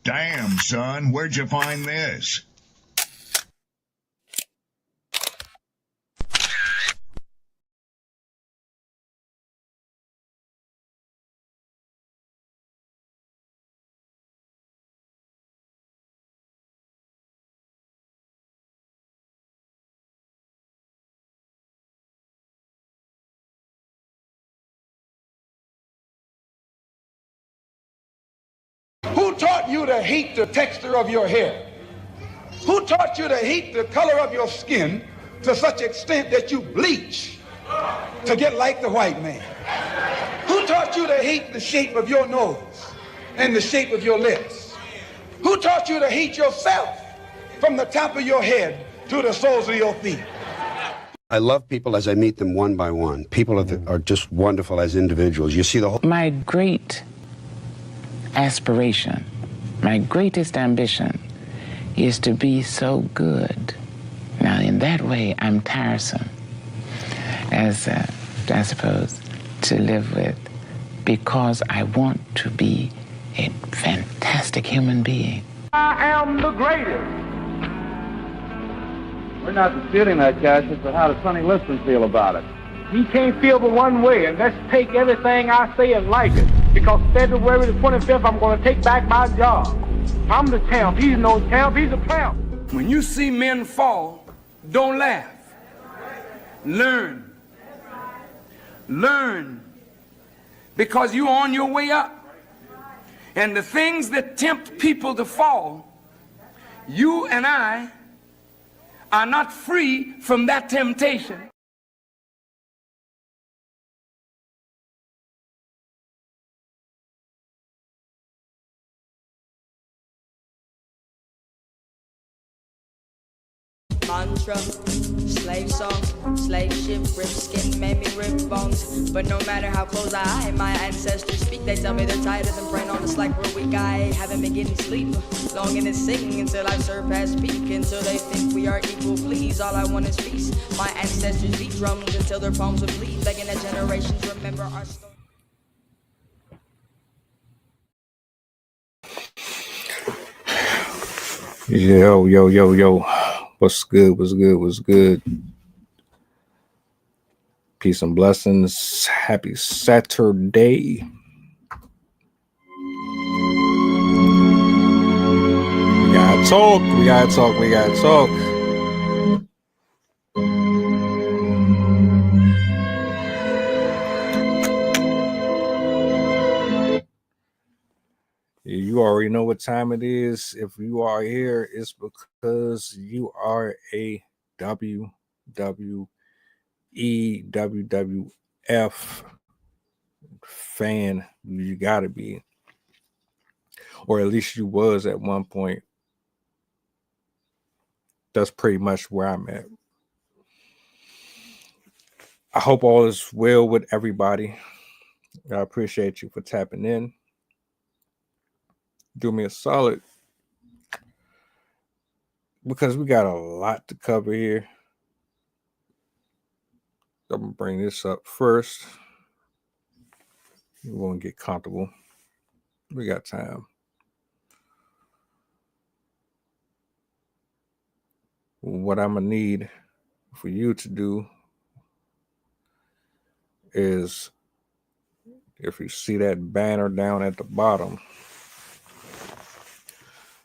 Damn, son, where'd you find this? Who taught you to hate the texture of your hair? Who taught you to hate the color of your skin to such extent that you bleach to get like the white man? Who taught you to hate the shape of your nose and the shape of your lips? Who taught you to hate yourself from the top of your head to the soles of your feet? I love people as I meet them one by one. People are just wonderful as individuals. You see the whole... My great aspiration, my greatest ambition is to be so good. Now, in that way, I'm tiresome, as I suppose, to live with, because I want to be a fantastic human being. I am the greatest. We're not disputing that, Cassius, but how does Sonny Liston feel about it? He can't feel but one way, and let's take everything I say and like it. Because February the 25th, I'm going to take back my job. I'm the champ. He's no champ. He's a tramp. When you see men fall, don't laugh. Learn. Learn. Because you're on your way up. And the things that tempt people to fall, you and I are not free from that temptation. Mantra, slave song, slave ship, rip skin, made me rip bones. But no matter how close my ancestors speak, they tell me they're tighter than brain on us like we're weak. I haven't been getting sleep, longing to sing until I surpass peak, until they think we are equal. Please, all I want is peace. My ancestors beat drums until their palms would bleed, begging that generations remember our story. Yo. What's good? Peace and blessings. Happy Saturday. We gotta talk. You already know what time it is. If you are here, it's because you are a WWE, WWF fan. You gotta be, or at least you was at one point. That's pretty much where I'm at. I hope all is well with everybody. I appreciate you for tapping in. Do me a solid, because we got a lot to cover here. I'm gonna bring this up first. We won't get comfortable. We got time. What I'm gonna need for you to do is, if you see that banner down at the bottom,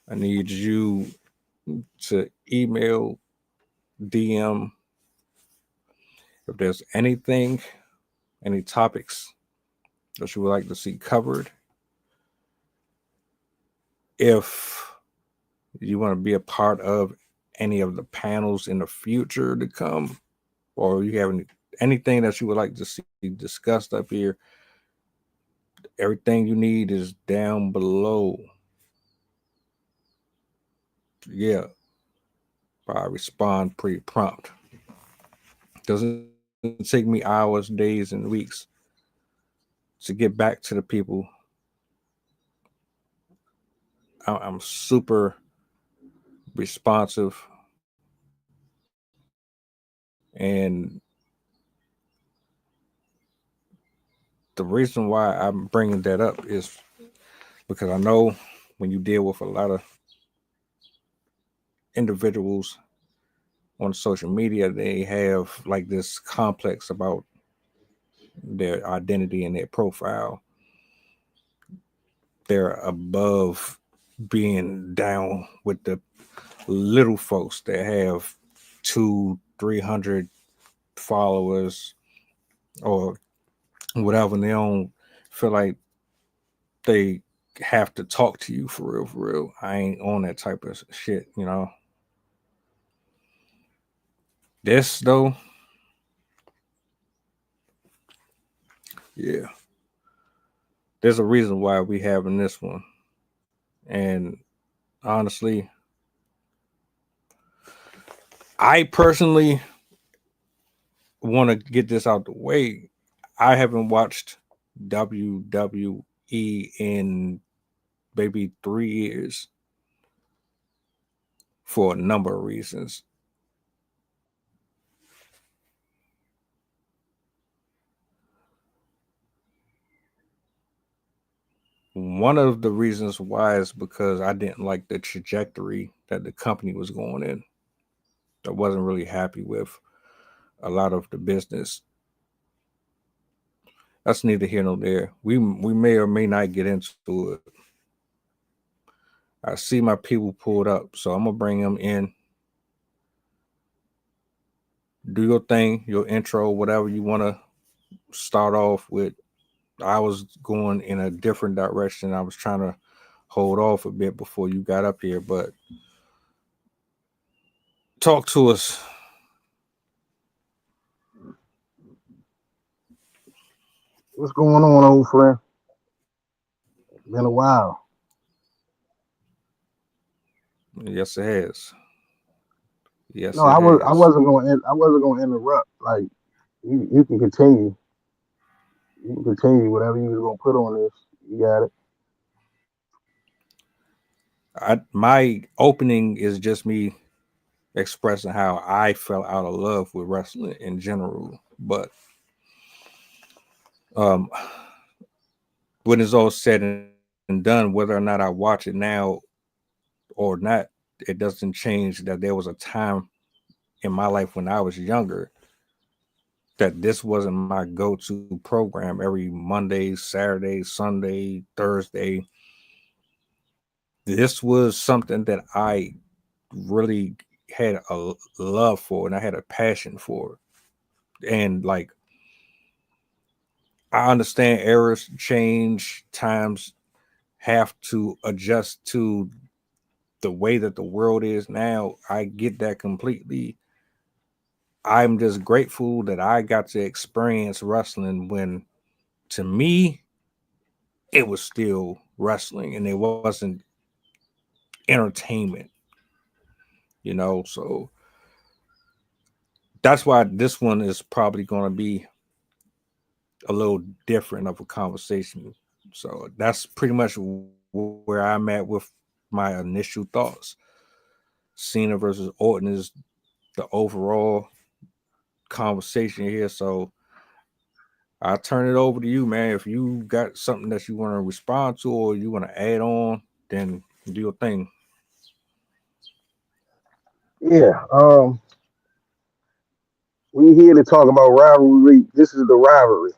I need you to email, DM, if there's anything, any topics that you would like to see covered. If you want to be a part of any of the panels in the future to come, or you have anything that you would like to see discussed up here, everything you need is down below. Yeah, I respond pretty prompt. Doesn't take me hours, days, and weeks to get back to the people. I'm super responsive, and the reason why I'm bringing that up is because I know when you deal with a lot of individuals on social media, they have like this complex about their identity and their profile. They're above being down with the little folks that have 200-300 followers or whatever, and they don't feel like they have to talk to you for real, for real. I ain't on that type of shit, you know. This though, yeah, there's a reason why we having this one. And honestly, I personally want to get this out the way. I haven't watched WWE in maybe 3 years for a number of reasons. One of the reasons why is because I didn't like the trajectory that the company was going in. I wasn't really happy with a lot of the business. That's neither here nor there. We may or may not get into it. I see my people pulled up, so I'm gonna bring them in. Do your thing, your intro, whatever you want to start off with. I was going in a different direction. I was trying to hold off a bit before you got up here, but talk to us. What's going on, old friend? Been a while. Yes, it has. Yes, No, it has. I wasn't going to interrupt. Like you can continue. You can continue whatever you was gonna put on this. You got it. My opening is just me expressing how I fell out of love with wrestling in general. But when it's all said and done, whether or not I watch it now or not, it doesn't change that there was a time in my life when I was younger that this wasn't my go-to program every Monday, Saturday, Sunday, Thursday. This was something that I really had a love for and I had a passion for. And like, I understand eras change, times have to adjust to the way that the world is now. I get that completely. I'm just grateful that I got to experience wrestling when, to me, it was still wrestling and it wasn't entertainment, you know. So that's why this one is probably going to be a little different of a conversation. So that's pretty much where I'm at with my initial thoughts. CENA versus Orton is the overall conversation here. So I'll turn it over to you, man. If you got something that you want to respond to or you want to add on, then do your thing. Yeah. We here to talk about rivalry. This is the rivalry.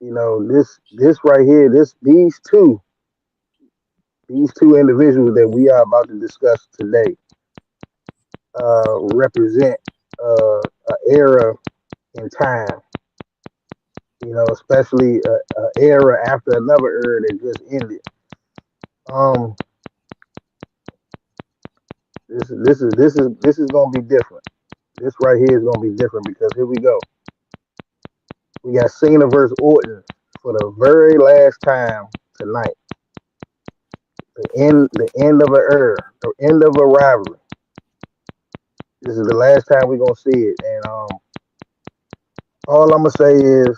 You know, this right here, these two individuals that we are about to discuss today represent an era in time. You know, especially an era after another era that just ended. This is gonna be different. This right here is gonna be different because here we go. We got CENA versus Orton for the very last time tonight. The end of an era, the end of a rivalry. This is the last time we're gonna see it, and all I'm gonna say is,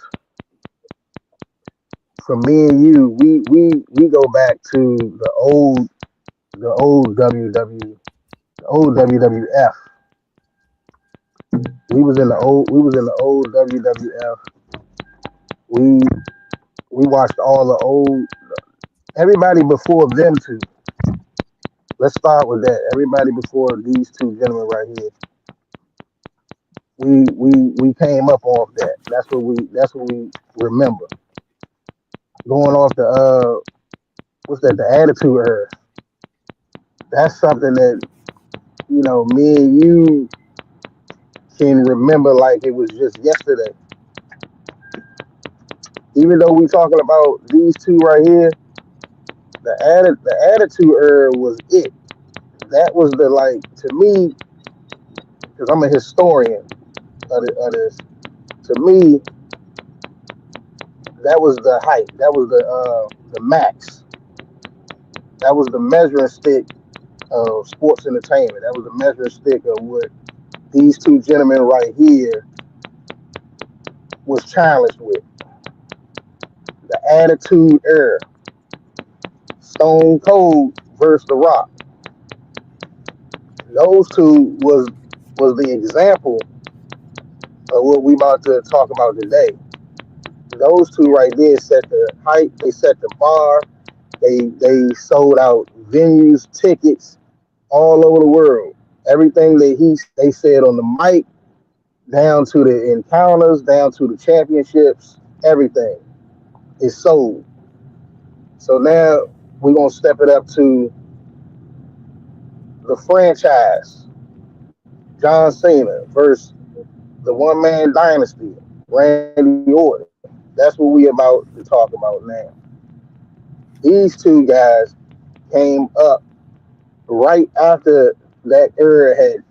for me and you, we go back to the old WWF. We was in the old WWF. We watched all the old, everybody before them too. let's start with that. Everybody before these two gentlemen right here, we came up off that. That's what we remember. Going off the what's that? The attitude era. That's something that me and you can remember like it was just yesterday. Even though we talking about these two right here, the attitude era was it. That was the like to me, because I'm a historian of this. To me, that was the height. That was the max. That was the measuring stick of sports entertainment. That was the measuring stick of what these two gentlemen right here was challenged with. The attitude era. Stone Cold versus The Rock. Those two was the example of what we about to talk about today. Those two right there set the height, they set the bar, they sold out venues, tickets all over the world. Everything that they said on the mic, down to the encounters, down to the championships, everything is sold. So now we're gonna step it up to the franchise. John Cena versus the one man dynasty, Randy Orton. That's what we about to talk about now. These two guys came up right after that era had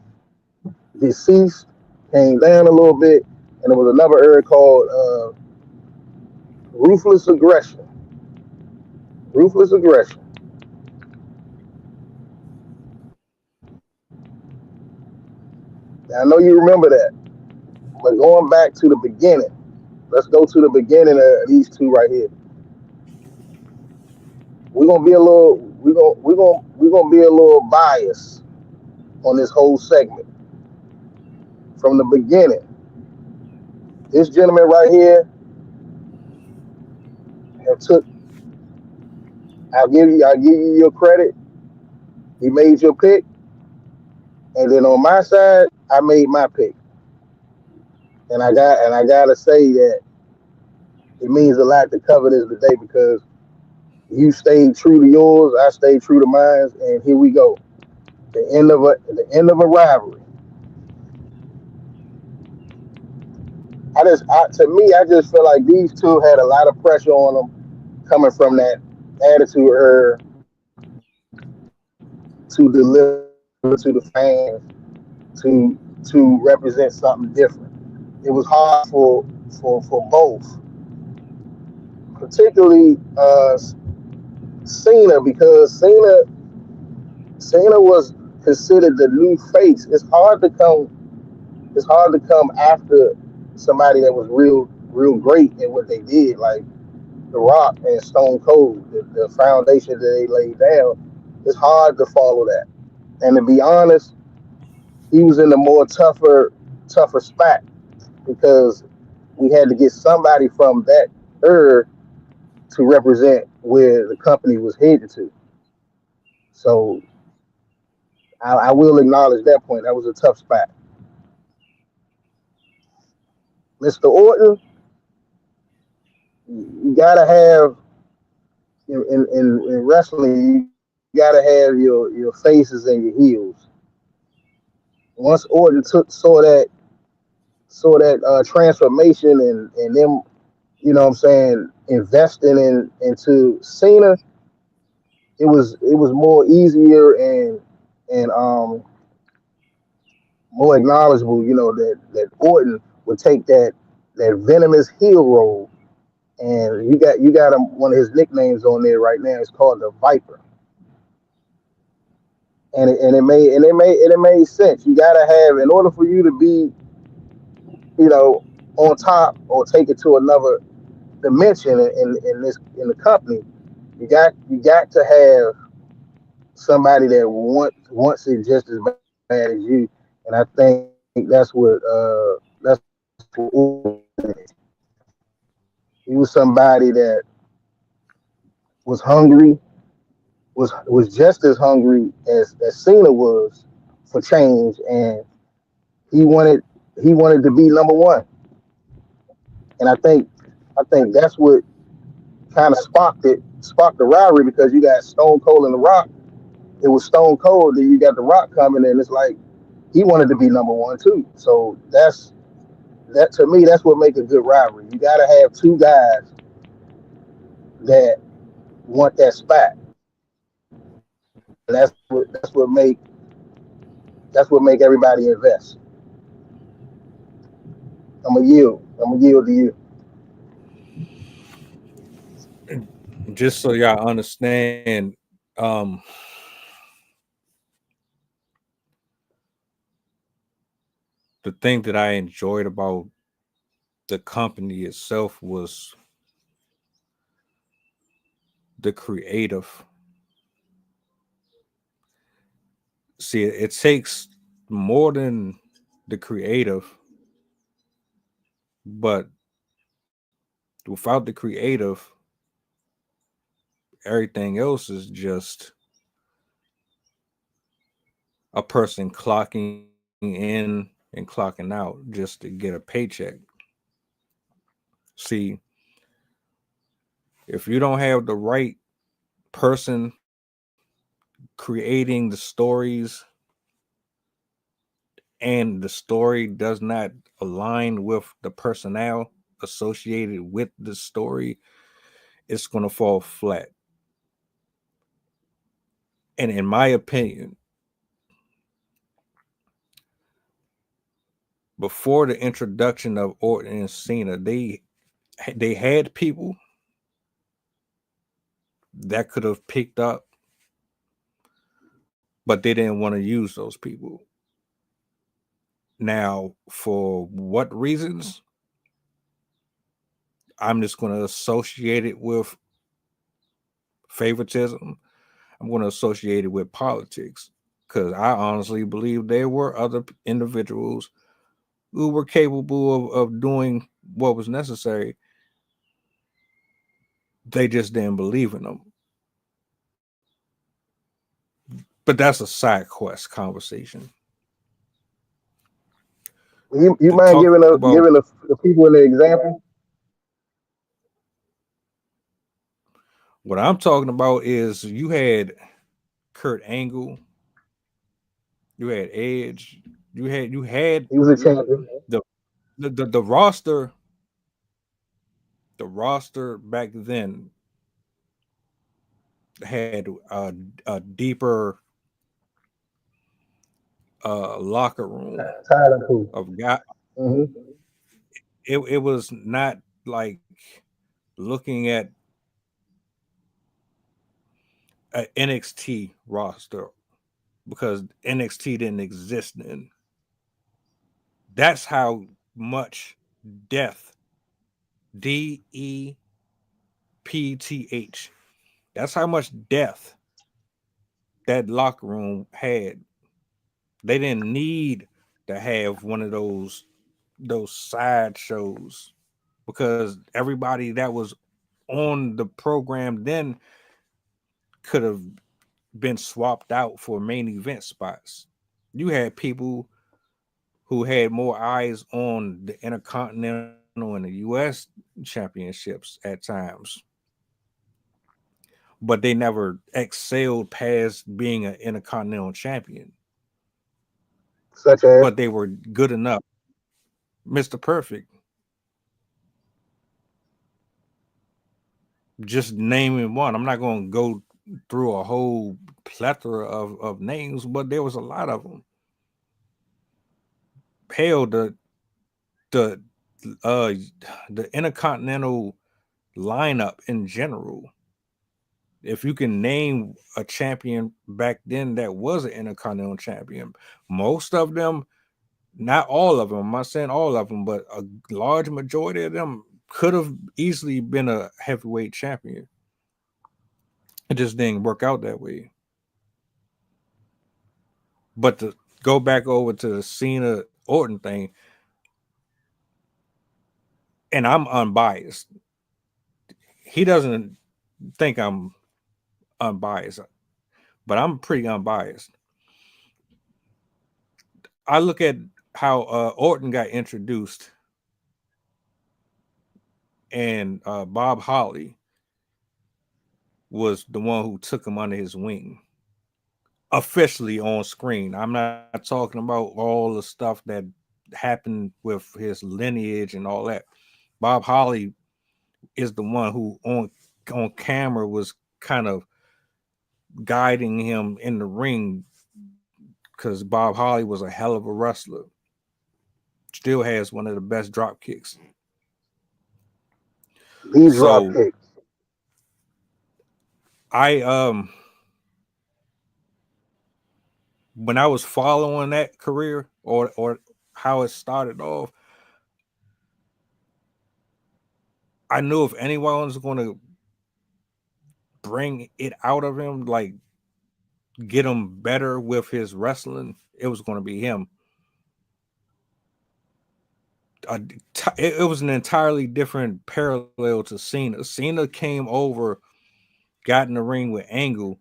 deceased, came down a little bit, and there was another era called ruthless aggression. Ruthless aggression. Now, I know you remember that, but going back to the beginning, let's go to the beginning of these two right here. We're gonna be a little, we're gonna be a little biased on this whole segment from the beginning. This gentleman right here have took. I'll give you your credit. He made your pick, and then on my side, I made my pick. And I gotta say that it means a lot to cover this today because you stayed true to yours, I stayed true to mine, and here we go. The end of a rivalry. To me, I just feel like these two had a lot of pressure on them coming from that attitude era to deliver to the fans, to represent something different. It was hard for both, particularly Cena, because Cena was considered the new face. It's hard to come after somebody that was real great in what they did, like The Rock and Stone Cold, the foundation that they laid down. It's hard to follow that. And to be honest, he was in a more tougher spot because we had to get somebody from that era to represent where the company was headed to. So I will acknowledge that point. That was a tough spot. Mr. Orton, you gotta have in wrestling, you gotta have your faces and your heels. Once Orton saw that transformation and them, you know what I'm saying, investing into Cena, it was more easier and more acknowledgeable, that Orton would take that venomous heel role. And you got him, one of his nicknames on there right now. It's called the Viper, and it made sense. You gotta have, in order for you to be, on top or take it to another dimension in the company, you got to have somebody that wants it just as bad as you. And I think that's what he was, somebody that was hungry, was just as hungry as Cena was for change, and he wanted to be number one. And I think that's what kind of sparked the rivalry, because you got Stone Cold and The Rock. It was Stone Cold, then you got The Rock coming in. It's like he wanted to be number one too. So that to me, that's what makes a good rivalry. You got to have two guys that want that spot. And that's what make everybody invest. I'm gonna yield to you. Just so y'all understand, the thing that I enjoyed about the company itself was the creative. See, it takes more than the creative, but without the creative, everything else is just a person clocking in and clocking out just to get a paycheck. See, if you don't have the right person creating the stories and the story does not align with the personnel associated with the story, it's going to fall flat. And in my opinion, before the introduction of Orton and Cena, they had people that could have picked up, but they didn't want to use those people. Now, for what reasons? I'm just going to associate it with favoritism. I'm going to associate it with politics, because I honestly believe there were other individuals who were capable of doing what was necessary. They just didn't believe in them. But that's a side quest conversation. You To mind talk giving about the people an example? what I'm talking about is you had Kurt Angle, you had Edge, you had He was a champion. the roster. The roster back then had a deeper locker room Tyler Poole. of guy. Hmm. It was not like looking at an NXT roster, because NXT didn't exist then. That's how much depth, DEPTH. That's how much depth that locker room had. They didn't need to have one of those side shows, because everybody that was on the program then could have been swapped out for main event spots. You had people who had more eyes on the Intercontinental and the US championships at times, but they never excelled past being an Intercontinental champion. Such as But they were good enough. Mr. Perfect. Just naming one. I'm not going to go through a whole plethora of names, but there was a lot of them. Hell, the Intercontinental lineup in general. If you can name a champion back then that was an Intercontinental champion, most of them, not all of them, I'm not saying all of them, but a large majority of them could have easily been a heavyweight champion. It just didn't work out that way. But to go back over to the Cena Orton thing, and I'm unbiased. He doesn't think I'm unbiased. but I'm pretty unbiased. I look at how Orton got introduced, and Bob Holly was the one who took him under his wing officially on screen. I'm not talking about all the stuff that happened with his lineage and all that. Bob Holly is the one who on camera was kind of guiding him in the ring, because Bob Holly was a hell of a wrestler. Still has one of the best drop kicks. These drop kicks. When I was following that career or how it started off, I knew if anyone was going to bring it out of him, like get him better with his wrestling, it was going to be him. It was an entirely different parallel to Cena. Cena came over, got in the ring with Angle,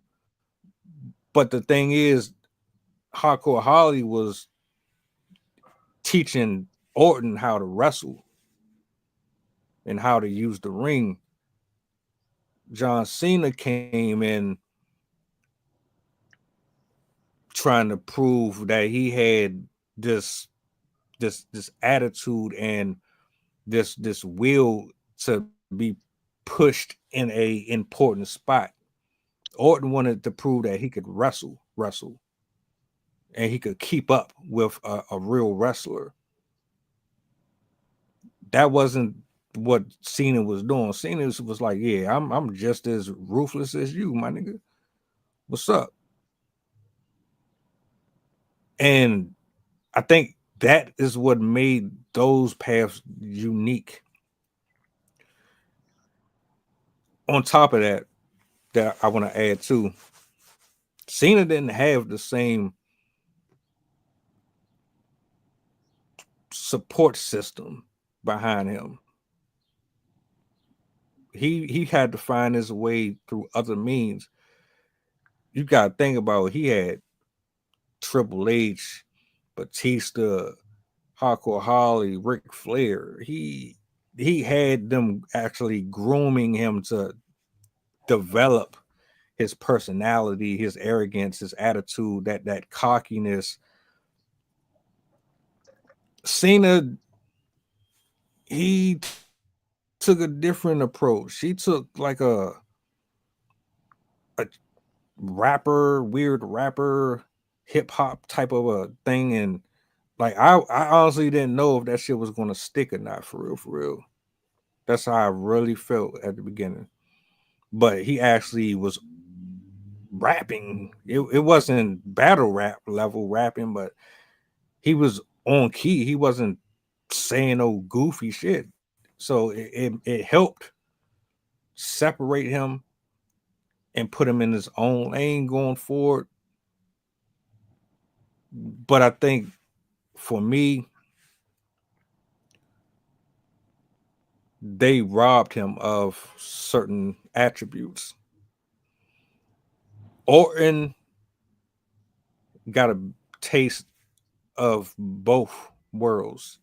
but the thing is, Hardcore Holly was teaching Orton how to wrestle and how to use the ring. John Cena came in trying to prove that he had this attitude and this will to be pushed in a important spot. Orton wanted to prove that he could wrestle, and he could keep up with a real wrestler. That wasn't what Cena was doing. Cena was like, yeah, I'm just as ruthless as you, my nigga. What's up? And I think that is what made those paths unique. On top of that I want to add too, Cena didn't have the same support system behind him. He had to find his way through other means. You got to think about it. He had Triple H, Batista, Hardcore Holly, Ric Flair. He had them actually grooming him to develop his personality, his arrogance, his attitude, that cockiness. Cena, he took a different approach. He took like a weird rapper, hip hop type of a thing, and like I honestly didn't know if that shit was gonna stick or not, for real. That's how I really felt at the beginning. But he actually was rapping. It wasn't battle rap level rapping, but he was on key. He wasn't saying no goofy shit. So it helped separate him and put him in his own lane going forward. But I think for me, they robbed him of certain attributes. Orton got a taste of both worlds.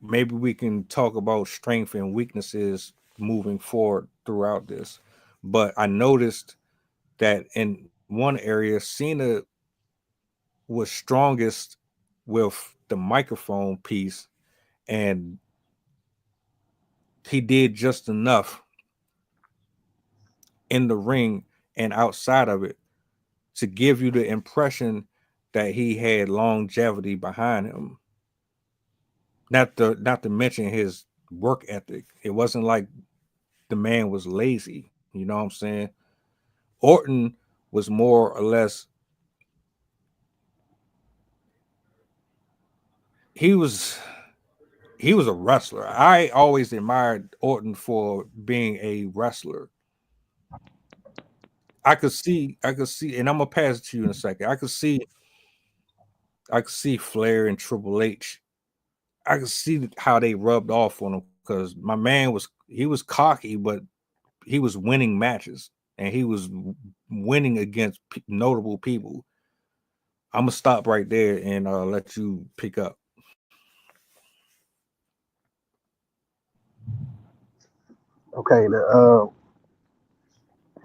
Maybe we can talk about strength and weaknesses moving forward throughout this. But I noticed that in one area, Cena was strongest with the microphone piece, and he did just enough in the ring and outside of it to give you the impression that he had longevity behind him. Not to mention his work ethic. It wasn't like the man was lazy. You know what I'm saying? Orton was more or less, he was a wrestler. I always admired Orton for being a wrestler. I could see, and I'm gonna pass it to you in a second. I could see Flair and Triple H. I could see how they rubbed off on him, because my man was cocky, but he was winning matches. and he was winning against notable people. I'm gonna stop right there and let you pick up. Okay,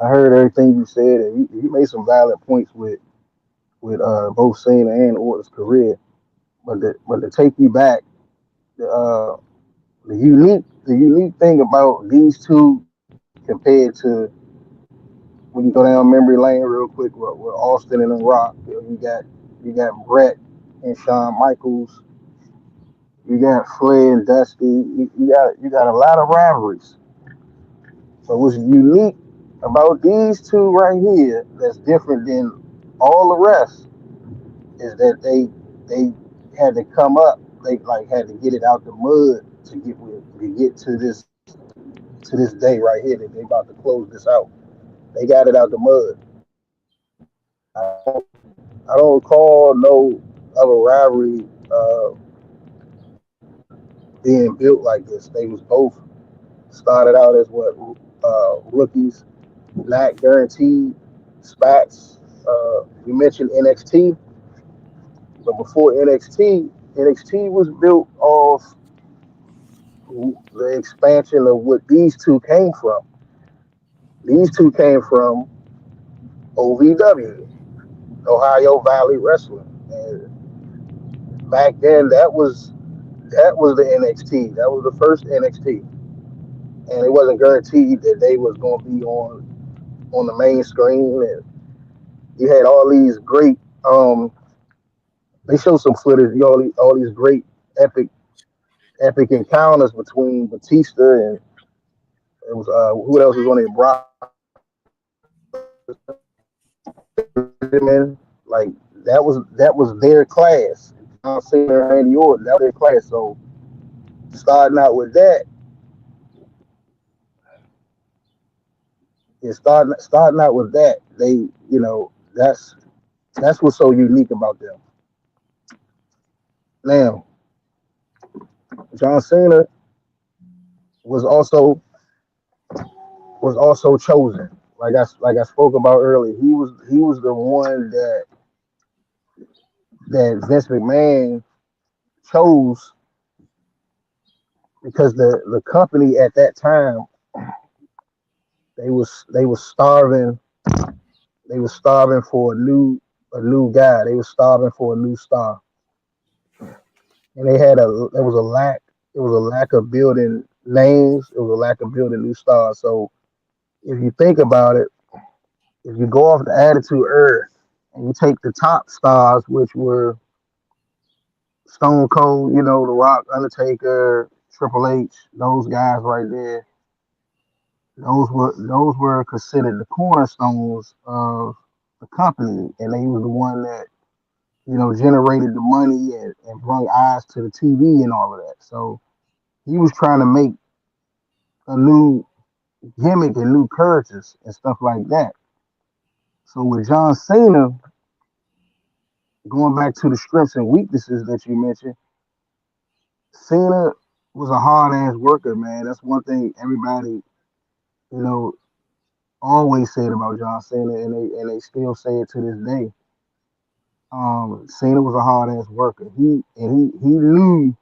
I heard everything you said, and you made some valid points with both Cena and Orton's career. But to take you back, the unique thing about these two compared to, when you go down memory lane real quick with Austin and The Rock, you got Brett and Shawn Michaels, you got Flair and Dusty, you got a lot of rivalries. But what's unique about these two right here that's different than all the rest is that they had to come up, they like had to get it out the mud to get to this day right here that they about to close this out. They got it out the mud. I don't recall no other rivalry being built like this. They was both started out as rookies, not guaranteed spats. You mentioned NXT, but before NXT was built off the expansion of what these two came from. These two came from OVW, Ohio Valley Wrestling, and back then that was the NXT. That was the first NXT, and it wasn't guaranteed that they was going to be on the main screen. And you had all these great. They showed some footage. All these great epic encounters between Batista and it was who else was on it? Brock. Like that was their class. John Cena and Randy Orton, that was their class. So starting out with that, starting out with that, they that's what's so unique about them. Now, John Cena was also chosen. Like I spoke about earlier, he was the one that Vince McMahon chose because the company at that time they was starving for a new guy. They was starving for a new star, and there was a lack of building names. It was a lack of building new stars. So if you think about it, if you go off the Attitude Era and you take the top stars, which were Stone Cold, The Rock, Undertaker, Triple H, those guys right there, those were considered the cornerstones of the company, and they was the one that generated the money and brought eyes to the TV and all of that. So he was trying to make a new gimmick and new characters and stuff like that. So with John Cena, going back to the strengths and weaknesses that you mentioned, Cena was a hard ass worker, man. That's one thing everybody, you know, always said about John Cena, and they still say it to this day. Cena was a hard ass worker. He knew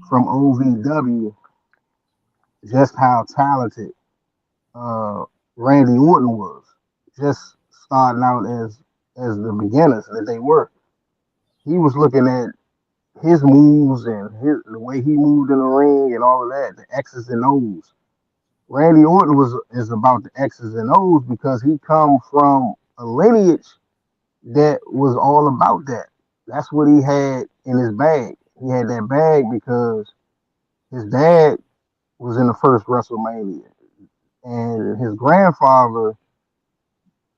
from OVW just how talented Randy Orton was, just starting out as the beginners that they were. He was looking at his moves and the way he moved in the ring and all of that, the X's and O's. Randy Orton is about the X's and O's because he come from a lineage that was all about that. That's what he had in his bag. He had that bag because his dad was in the first WrestleMania, and his grandfather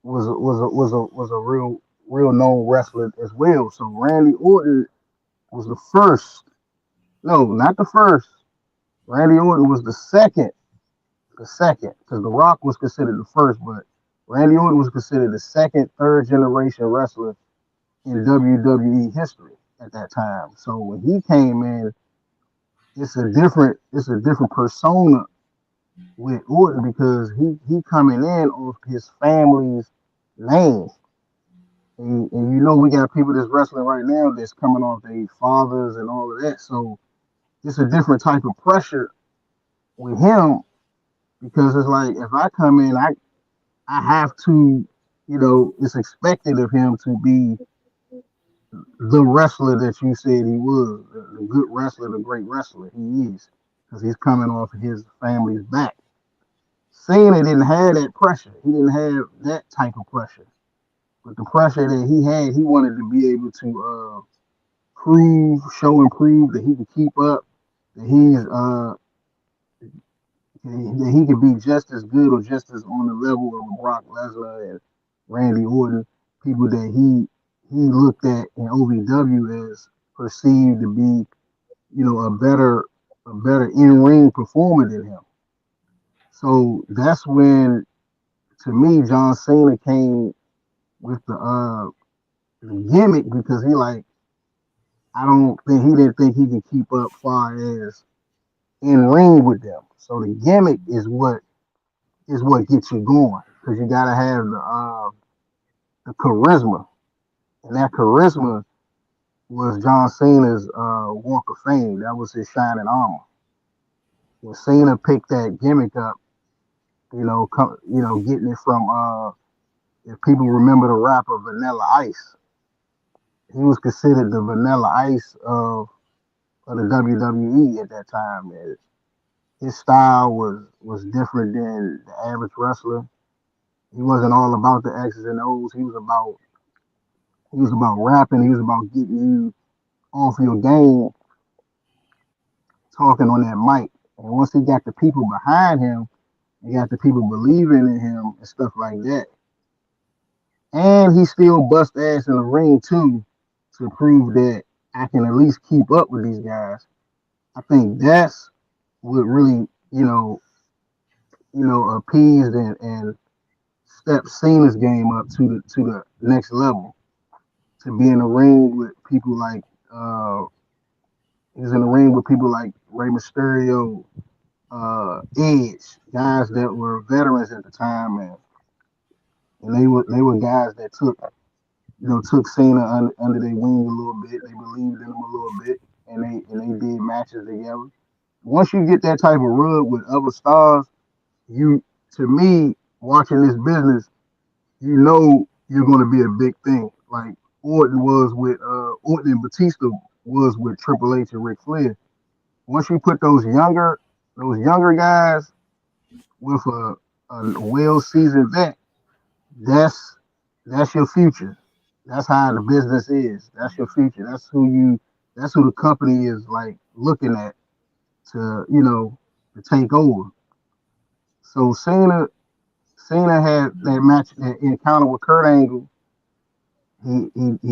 was a real known wrestler as well. So Randy Orton was the first. No, not the first. Randy Orton was the second because The Rock was considered the first, but Randy Orton was considered the second, third generation wrestler in WWE history at that time. So when he came in, it's a different persona with Orton because he coming in off his family's name. And you know we got people that's wrestling right now that's coming off their fathers and all of that. So it's a different type of pressure with him because it's like if I come in, I have to, you know, it's expected of him to be the wrestler that you said he was, the good wrestler, the great wrestler he is, because he's coming off of his family's back. Cena didn't have that pressure. He didn't have that type of pressure. But the pressure that he had, he wanted to be able to show and prove that he could keep up, that that he could be just as good or just as on the level of Brock Lesnar and Randy Orton, people that he looked at in OVW as perceived to be, you know, a better in ring performer than him. So that's when, to me, John Cena came with the gimmick because he like he didn't think he could keep up far as in ring with them. So the gimmick is what gets you going because you gotta have the charisma, and that charisma was John Cena's Walk of Fame. That was his shining armor. When Cena picked that gimmick up, getting it from if people remember the rapper Vanilla Ice, he was considered the Vanilla Ice of the WWE at that time. And his style was different than the average wrestler. He wasn't all about the X's and O's. He was about rapping. He was about getting you off your game, talking on that mic. And once he got the people behind him, he got the people believing in him and stuff like that. And he still bust ass in the ring too to prove that I can at least keep up with these guys. I think that's what really, appeased and stepped Cena's game up to the next level. To be in the ring with people like he's in the ring with people like Rey Mysterio, Edge, guys that were veterans at the time, and they were guys that took Cena under their wing a little bit. They believed in him a little bit, and they did matches together. Once you get that type of rub with other stars, to me, watching this business, you know you're going to be a big thing. Like Orton and Batista was with Triple H and Ric Flair. Once you put those younger guys with a well-seasoned vet, that's your future. That's how the business is. That's your future. That's who the company is like looking at to take over. So Cena had that match, that encounter with Kurt Angle. He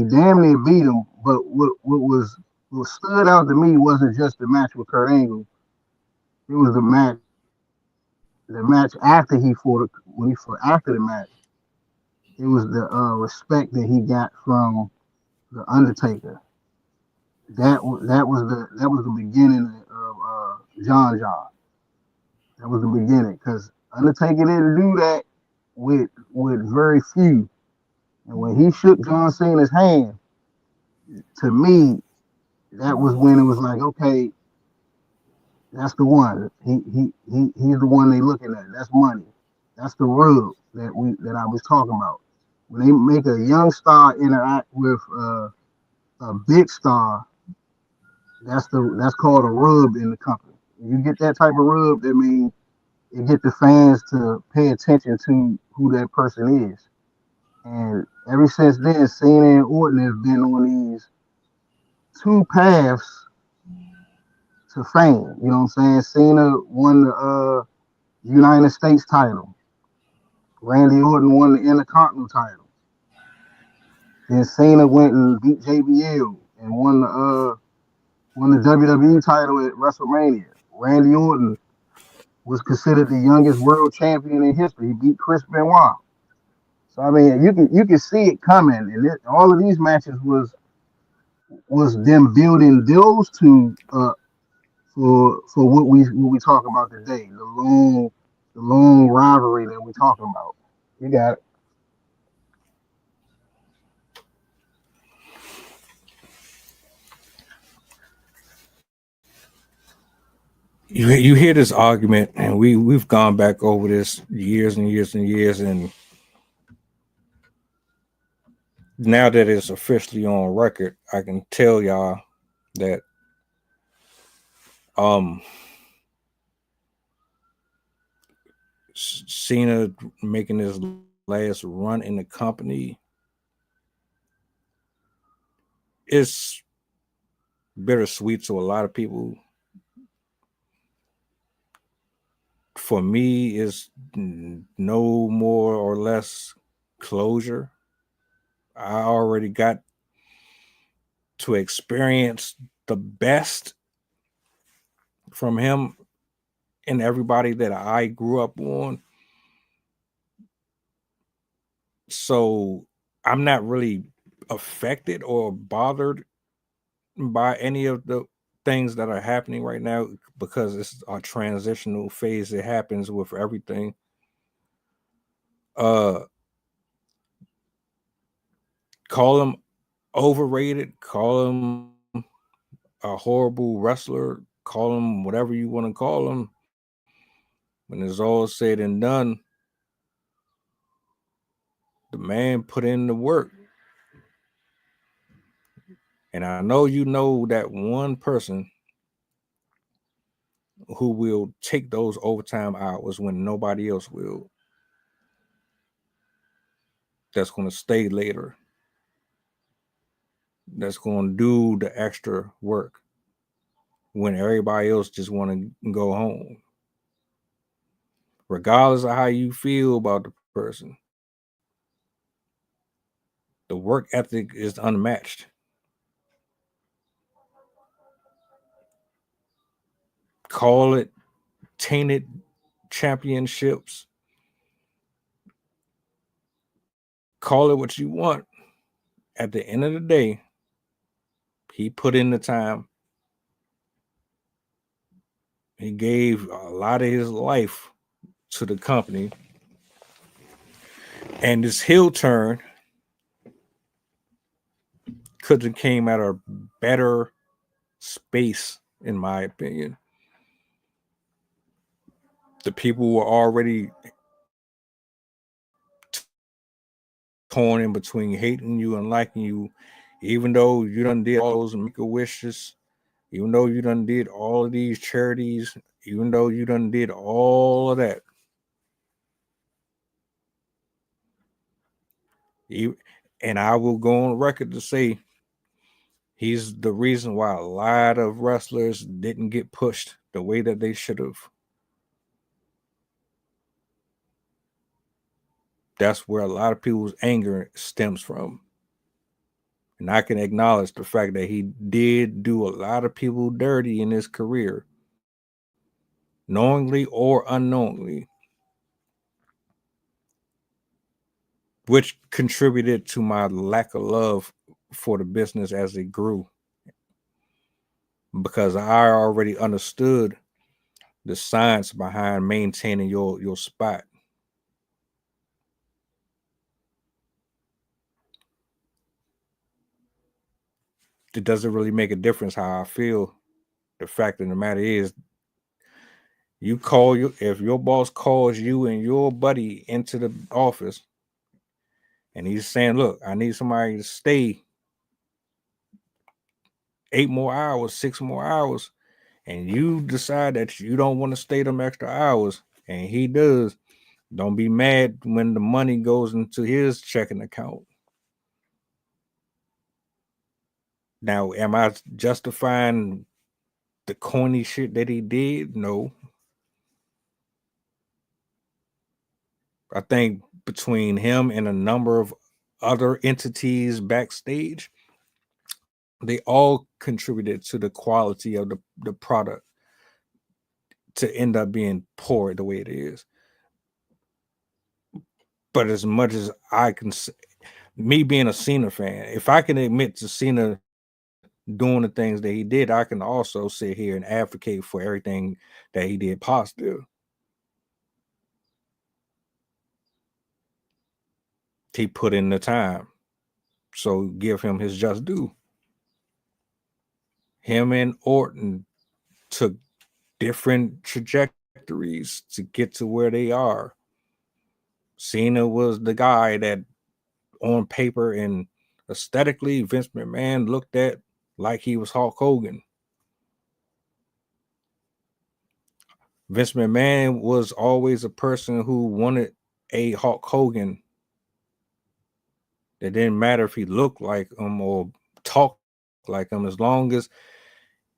damn near beat him, but what stood out to me wasn't just the match with Kurt Angle. It was the match after after the match. It was the respect that he got from the Undertaker. That was the beginning of John. That was the beginning because Undertaker didn't do that with very few. And when he shook John Cena's hand, to me, that was when it was like, okay, that's the one. He's the one they looking at. That's money. That's the rub that I was talking about. When they make a young star interact with a big star, that's called a rub in the company. When you get that type of rub, that means it get the fans to pay attention to who that person is. And ever since then, Cena and Orton have been on these two paths to fame. You know what I'm saying? Cena won the United States title. Randy Orton won the Intercontinental title. Then Cena went and beat JBL and won the WWE title at WrestleMania. Randy Orton was considered the youngest world champion in history. He beat Chris Benoit. So I mean, you can see it coming, and all of these matches was them building those two for what we talk about today, the long the main rivalry that we're talking about. You got it. You hear this argument, and we've gone back over this years and years and years, and now that it's officially on record, I can tell y'all that CENA making his last run in the company is bittersweet to a lot of people. For me, it's no more or less closure. I already got to experience the best from him and everybody that I grew up on. So I'm not really affected or bothered by any of the things that are happening right now, because it's a transitional phase. It happens with everything. Call him overrated, call him a horrible wrestler, call him whatever you want to call him. When it's all said and done, the man put in the work. And I know you know that one person who will take those overtime hours when nobody else will. That's going to stay later. That's going to do the extra work when everybody else just want to go home. Regardless of how you feel about the person, the work ethic is unmatched. Call it tainted championships. Call it what you want. At the end of the day, he put in the time. He gave a lot of his life to the company. And this heel turn could have came at a better space, in my opinion. The people were already torn in between hating you and liking you, even though you done did all those make-a-wishes, even though you done did all of these charities, even though you done did all of that. And I will go on record to say he's the reason why a lot of wrestlers didn't get pushed the way that they should have. That's where a lot of people's anger stems from. And I can acknowledge the fact that he did do a lot of people dirty in his career, knowingly or unknowingly, which contributed to my lack of love for the business as it grew, because I already understood the science behind maintaining your spot. It doesn't really make a difference how I feel. The fact of the matter is, if your boss calls you and your buddy into the office and he's saying, look, I need somebody to stay 8 more hours, 6 more hours, and you decide that you don't want to stay them extra hours, and he does, don't be mad when the money goes into his checking account. Now, am I justifying the corny shit that he did? No. I think between him and a number of other entities backstage, they all contributed to the quality of the product to end up being poor the way it is. But as much as I can, me being a CENA fan, if I can admit to CENA doing the things that he did, I can also sit here and advocate for everything that he did positive. He put in the time. So give him his just due. Him and Orton took different trajectories to get to where they are. Cena was the guy that on paper and aesthetically Vince McMahon looked at like he was Hulk Hogan. Vince McMahon was always a person who wanted a Hulk Hogan. It didn't matter if he looked like him or talked like him, as long as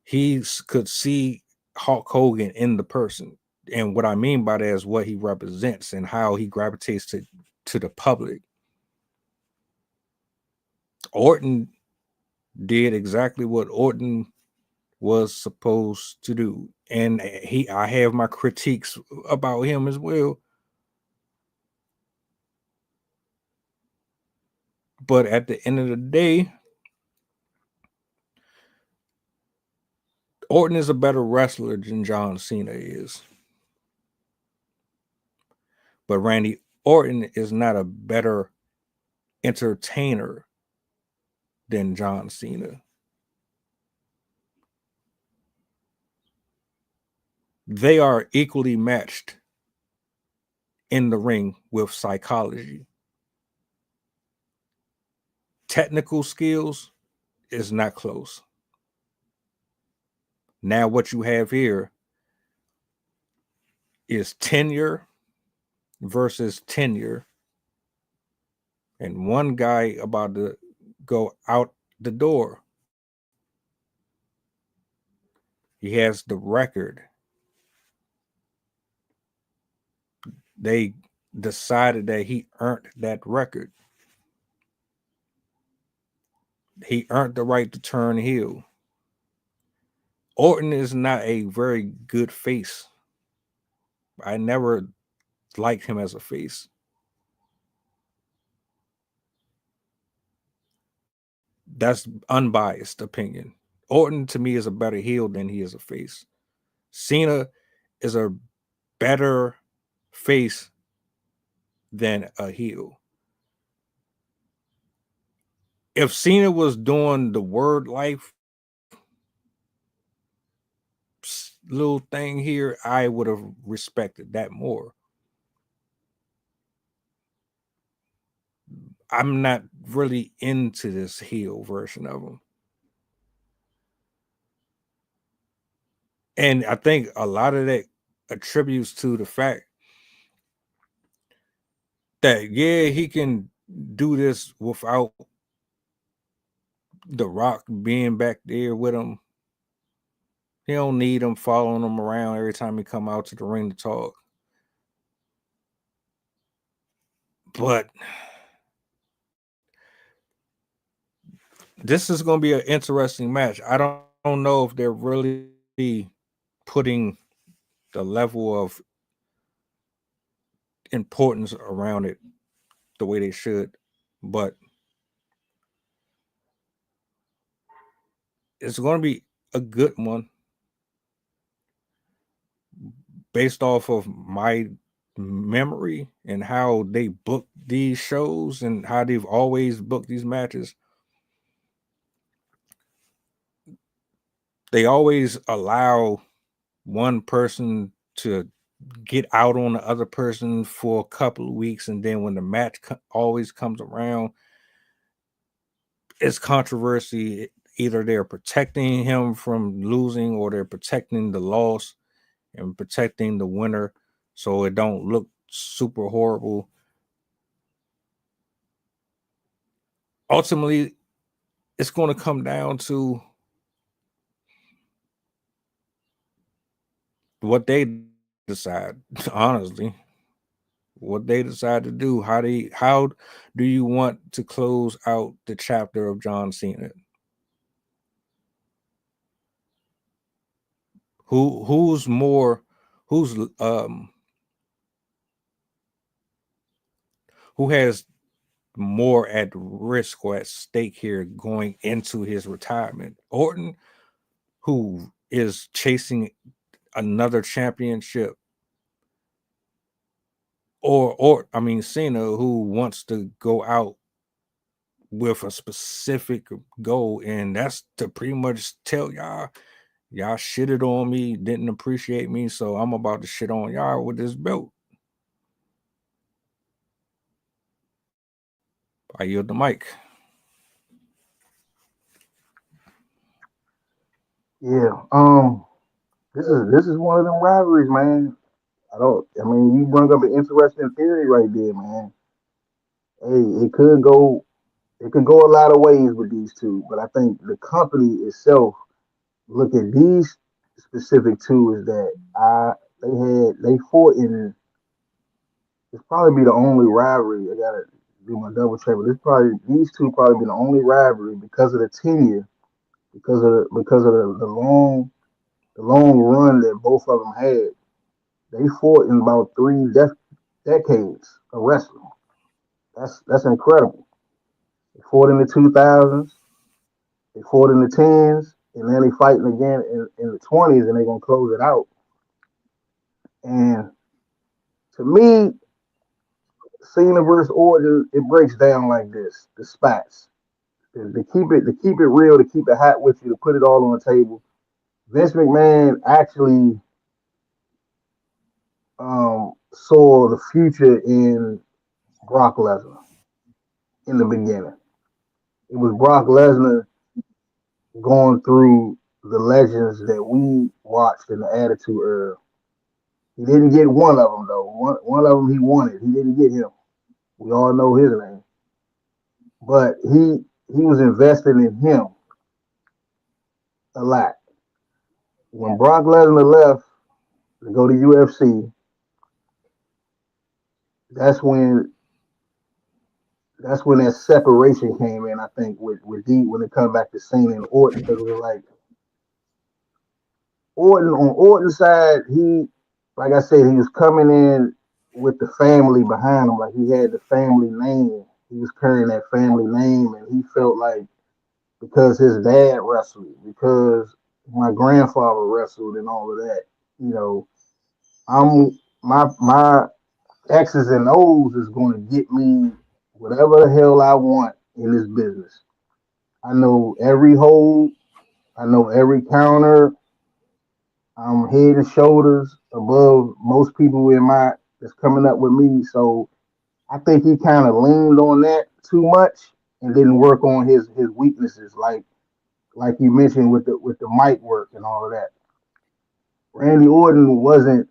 he could see Hulk Hogan in the person. And what I mean by that is what he represents and how he gravitates to the public. Orton did exactly what Orton was supposed to do. And I have my critiques about him as well. But at the end of the day, Orton is a better wrestler than John Cena is. But Randy Orton is not a better entertainer than John Cena. They are equally matched in the ring with psychology. Technical skills is not close. Now what you have here is tenure versus tenure. And one guy about to go out the door. He has the record. They decided that he earned that record. He earned the right to turn heel. Orton is not a very good face. I never liked him as a face. That's unbiased opinion. Orton to me is a better heel than he is a face. Cena is a better face than a heel. If Cena was doing the word life little thing here, I would have respected that more. I'm not really into this heel version of him. And I think a lot of that attributes to the fact that, yeah, he can do this without The Rock being back there with him. He don't need him following him around every time he come out to the ring to talk. But this is going to be an interesting match. I don't know if they're really putting the level of importance around it the way they should, but it's going to be a good one based off of my memory and how they book these shows and how they've always booked these matches. They always allow one person to get out on the other person for a couple of weeks, and then when the match always comes around, it's controversy. Either they're protecting him from losing or they're protecting the loss and protecting the winner so it don't look super horrible. Ultimately, it's going to come down to what they decide, honestly. What they decide to do. How do you want to close out the chapter of John Cena? Who has more at risk or at stake here going into his retirement? Orton, who is chasing another championship, or I mean Cena, who wants to go out with a specific goal, and that's to pretty much tell y'all shitted on me, didn't appreciate me, so I'm about to shit on y'all with this belt. I yield the mic. Yeah. This is one of them rivalries, man. I mean, you bring up an interesting theory right there, man. Hey, it could go a lot of ways with these two, but I think the company itself look at these specific two is that they fought in. It's probably be the only rivalry. I gotta do my double check, but these two probably be the only rivalry because of the tenure, because of the long run that both of them had. They fought in about three decades of wrestling. That's incredible. They fought in the 2000s, they fought in the 10s, and then they fighting again in the 20s, and they're gonna close it out. And to me, Cena versus Orton, it breaks down like this: the spats. To keep it real, to keep it hot with you, to put it all on the table. Vince McMahon actually saw the future in Brock Lesnar in the beginning. It was Brock Lesnar going through the legends that we watched in the Attitude Era. He didn't get one of them though. One of them he wanted. He didn't get him. We all know his name, but he was invested in him a lot. When Brock Lesnar left to go to UFC, that's when that separation came in. I think with D when it comes back to Cena and Orton, because it was like Orton on Orton's side, like I said, he was coming in with the family behind him, like he had the family name. He was carrying that family name, and he felt like because his dad wrestled, because my grandfather wrestled, and all of that, you know, I'm my X's and O's is going to get me whatever the hell I want in this business. I know every hold, I know every counter. I'm head and shoulders above most people in my that's coming up with me. So I think he kind of leaned on that too much and didn't work on his weaknesses, like you mentioned with the mic work and all of that. Randy Orton wasn't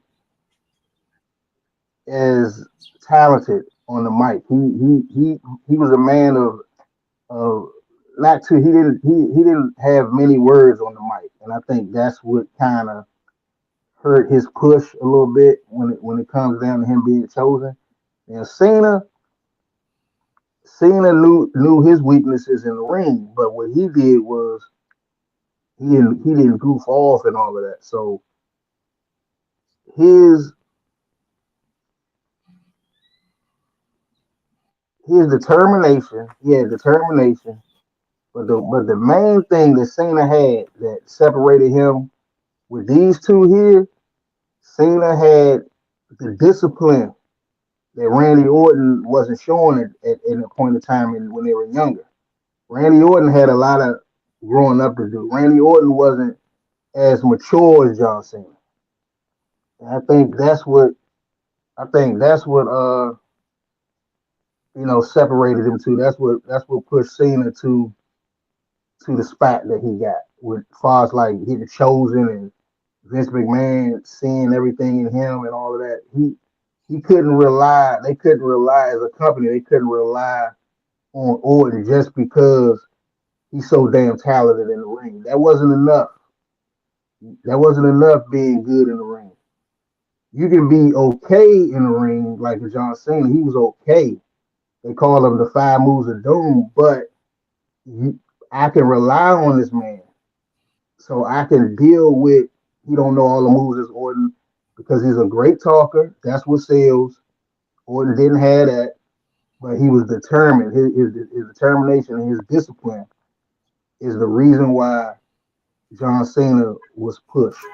as talented on the mic. He was a man of not too he didn't have many words on the mic, and I think that's what kind of hurt his push a little bit when it comes down to him being chosen. And Cena knew his weaknesses in the ring, but what he did was he didn't goof off and all of that. So his determination, he had determination, but the main thing that Cena had that separated him with these two here, Cena had the discipline that Randy Orton wasn't showing at a point in time when they were younger. Randy Orton had a lot of growing up to do. Randy Orton wasn't as mature as John Cena. And I think that's what separated them two. That's what pushed Cena to the spot that he got with far as like he the chosen and Vince McMahon seeing everything in him and all of that. They couldn't rely as a company, they couldn't rely on Orton just because he's so damn talented in the ring. That wasn't enough. That wasn't enough being good in the ring. You can be okay in the ring, like John Cena, he was okay. They call him the five moves of doom, but I can rely on this man. So I can deal with he don't know all the moves as Orton because he's a great talker. That's what sells. Orton didn't have that, but he was determined. His determination and his discipline is the reason why John Cena was pushed.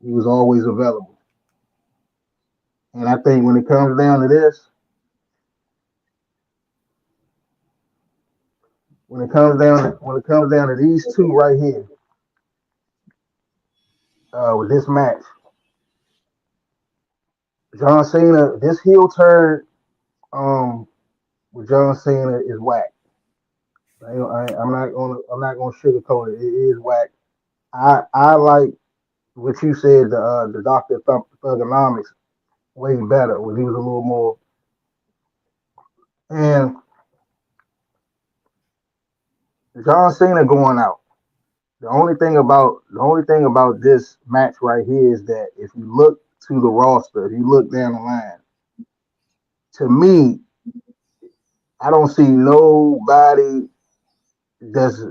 He was always available. And I think when it comes down to this, when it comes down to these two right here, with this match, John Cena, this heel turn, with John Cena is whack. I'm not gonna sugarcoat it. It is whack. I like what you said. The Doctor Thugonomics way better when he was a little more. And John Cena going out. The only thing about this match right here is that if you look to the roster, if you look down the line, to me, I don't see nobody that's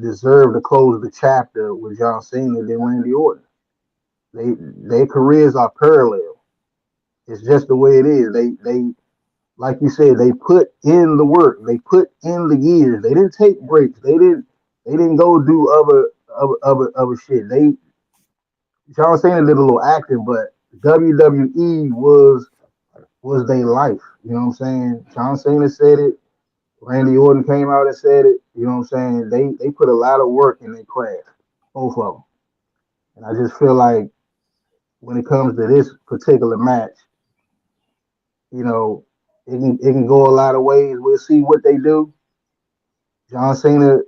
deserved to close the chapter with John Cena than Randy Orton. Their careers are parallel. It's just the way it is. They like you said, they put in the work. They put in the years. They didn't take breaks. They didn't go do other shit. John Cena did a little acting, but WWE was their life. You know what I'm saying? John Cena said it. Randy Orton came out and said it. You know what I'm saying? They put a lot of work in their craft, both of them. And I just feel like when it comes to this particular match, you know, it can go a lot of ways. We'll see what they do. John Cena,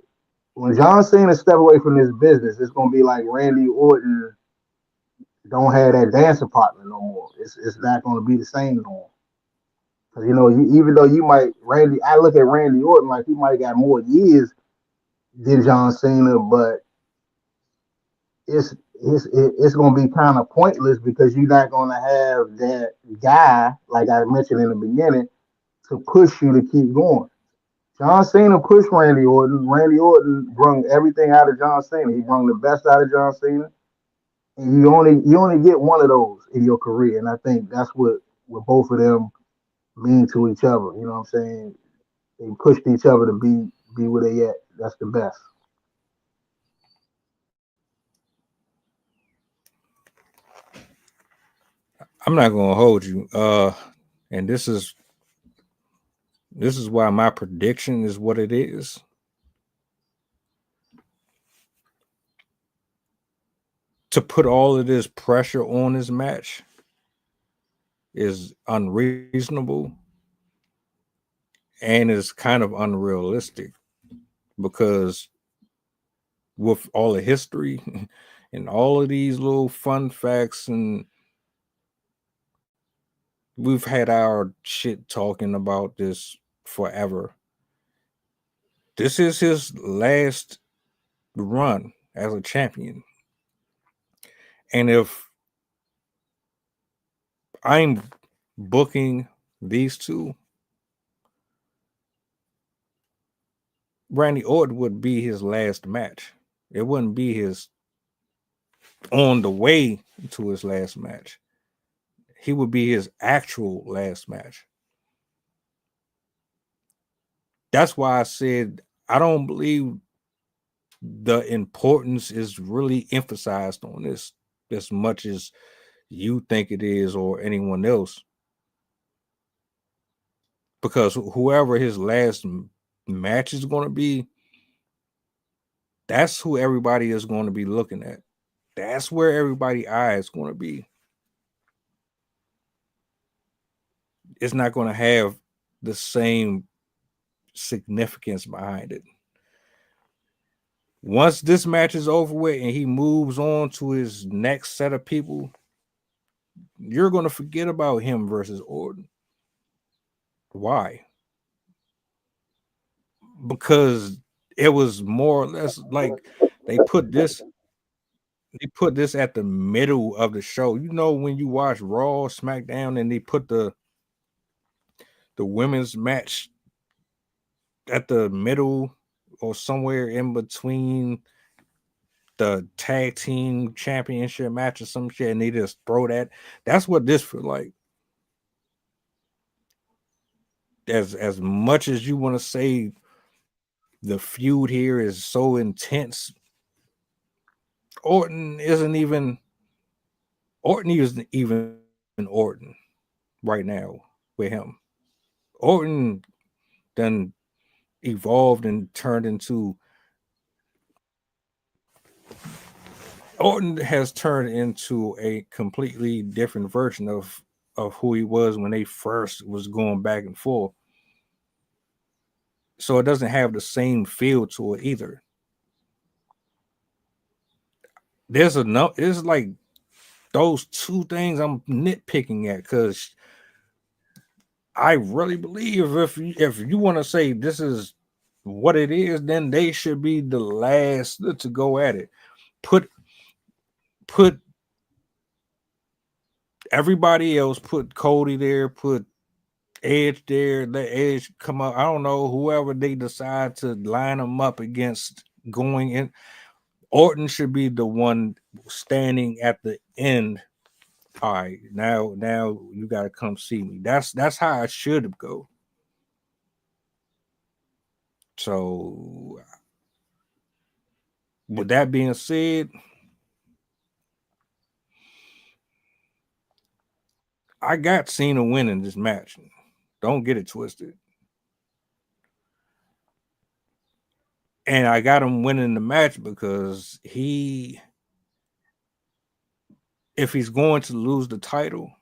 when John Cena step away from this business, it's gonna be like Randy Orton don't have that dancing partner no more. It's not gonna be the same no more. Because even though you might I look at Randy Orton like he might got more years than John Cena, but it's gonna be kind of pointless because you're not gonna have that guy, like I mentioned in the beginning, to push you to keep going. John Cena pushed Randy Orton. Randy Orton brung everything out of John Cena. He brung the best out of John Cena. And you only get one of those in your career. And I think that's what both of them mean to each other. You know what I'm saying? They pushed each other to be where they at. That's the best. I'm not gonna hold you. And this is why my prediction is what it is. To put all of this pressure on this match is unreasonable and is kind of unrealistic because with all the history and all of these little fun facts, and we've had our shit talking about this forever. This is his last run as a champion. And if I'm booking these two, Randy Orton would be his last match. It wouldn't be his on the way to his last match. He would be his actual last match. That's why I said I don't believe the importance is really emphasized on this as much as you think it is or anyone else. Because whoever his last match is going to be, that's who everybody is going to be looking at. That's where everybody's eye is going to be. It's not going to have the same significance behind it. Once this match is over with and he moves on to his next set of people, you're going to forget about him versus Orton. Why? Because it was more or less like they put this at the middle of the show. You know, when you watch Raw, SmackDown, and they put the women's match at the middle or somewhere in between the tag team championship match or some shit, and they just throw that. That's what this feel like. As much as you want to say the feud here is so intense, Orton isn't even Orton. right now with him. Orton done evolved and turned into Orton has turned into a completely different version of who he was when they first was going back and forth. So it doesn't have the same feel to it either. There's like those two things I'm nitpicking at, because I really believe if you want to say this is what it is, then they should be the last to go at it. Put everybody else, put Cody there, put Edge there, let Edge come up. I don't know, whoever they decide to line them up against going in. Orton should be the one standing at the end. All right, now you got to come see me. That's how I should go. So, with that being said, I got Cena winning this match. Don't get it twisted. And I got him winning the match because if he's going to lose the title,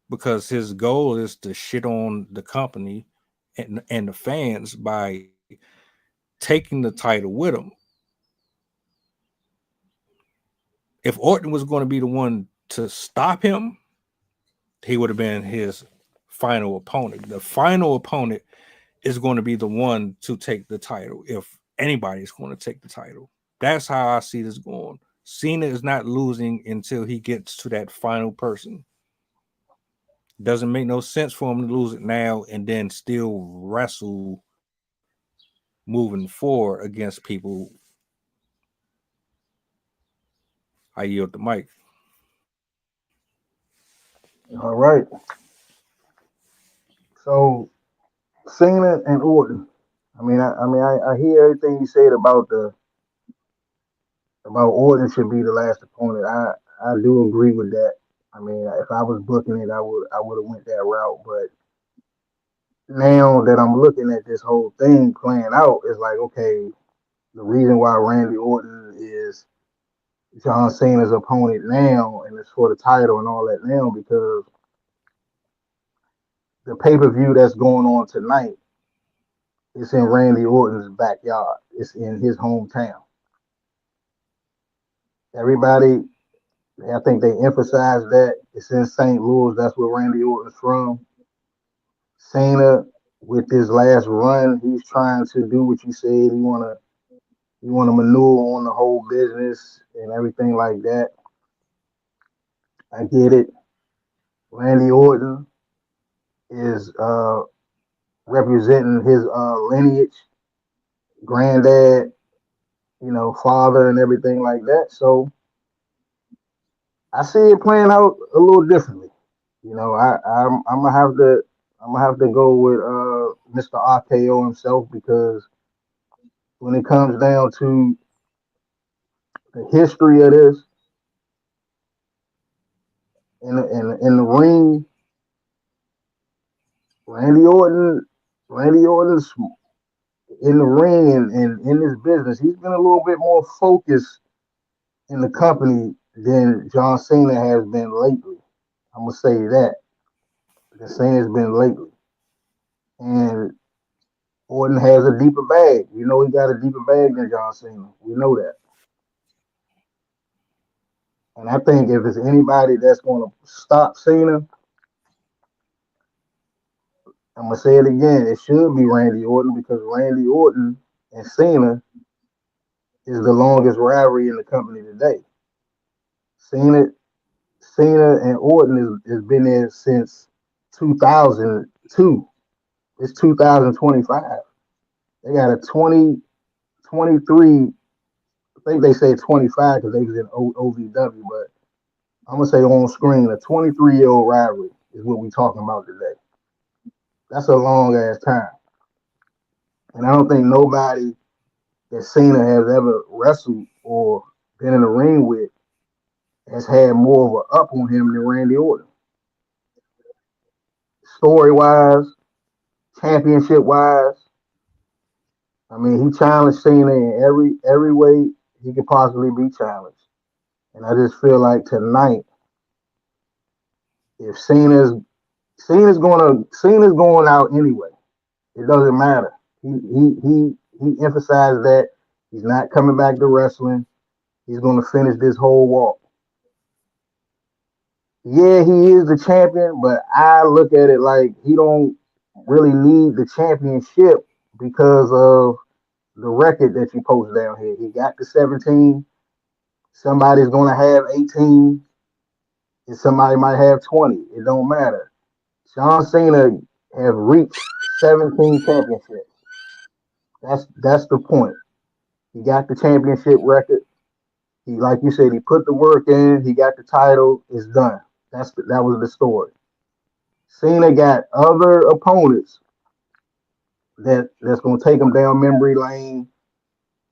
because his goal is to shit on the company and the fans by taking the title with him. If Orton was going to be the one to stop him, he would have been his final opponent. The final opponent is going to be the one to take the title if anybody's going to take the title. That's how I see this going. Cena is not losing until he gets to that final person. Doesn't make no sense for him to lose it now and then still wrestle moving forward against people. I yield the mic. All right. So Cena and Orton. I hear everything you said about Orton should be the last opponent. I do agree with that. I mean, if I was booking it, I would have went that route. But now that I'm looking at this whole thing playing out, it's like, okay, the reason why Randy Orton is John Cena's opponent now, and it's for the title and all that now, because the pay-per-view that's going on tonight, it's in Randy Orton's backyard. It's in his hometown. Everybody, I think they emphasize that it's in St. Louis. That's where Randy Orton's from. Cena, with his last run, he's trying to do what you said. He wanna maneuver on the whole business and everything like that. I get it. Randy Orton is representing his lineage, granddad, father, and everything like that. So I see it playing out a little differently. I'm gonna have to go with Mr. RKO himself, because when it comes down to the history of this in the ring, Randy Orton's in the ring and in this business, he's been a little bit more focused in the company than John Cena has been lately. I'm gonna say that. Cena's been lately. And Orton has a deeper bag. He got a deeper bag than John Cena. We know that. And I think if it's anybody that's going to stop Cena, I'm going to say it again, it should be Randy Orton, because Randy Orton and Cena is the longest rivalry in the company today. Cena and Orton has been there since 2002. It's 2025. They got a 23, I think they say 25 because they was in OVW, but I'm going to say on screen, a 23-year-old rivalry is what we're talking about today. That's a long ass time. And I don't think nobody that Cena has ever wrestled or been in the ring with has had more of an up on him than Randy Orton. story wise, championship wise. I mean, he challenged Cena in every way he could possibly be challenged. And I just feel like tonight, if Cena's going out anyway. It doesn't matter. He emphasized that he's not coming back to wrestling. He's going to finish this whole walk. Yeah, he is the champion, but I look at it like he don't really need the championship because of the record that you post down here. He got the 17. Somebody's going to have 18, and somebody might have 20. It don't matter. John Cena have reached 17 championships. That's the point. He got the championship record. He, like you said, he put the work in. He got the title. It's done. That was the story. Cena got other opponents that's going to take him down memory lane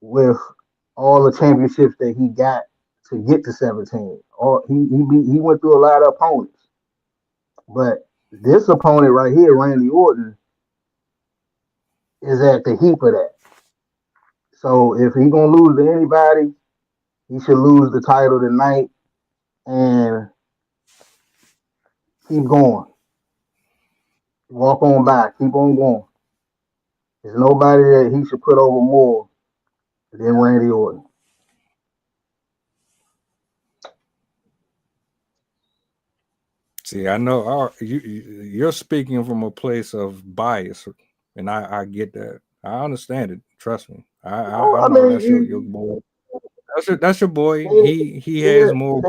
with all the championships that he got to get to 17. He went through a lot of opponents, but this opponent right here, Randy Orton, is at the heap of that. So if he's gonna lose to anybody, he should lose the title tonight and keep going. Walk on by, keep on going. There's nobody that he should put over more than Randy Orton. See, I know you're speaking from a place of bias, and I get that. I understand it. Trust me. I know that's your boy. That's your boy. He has more.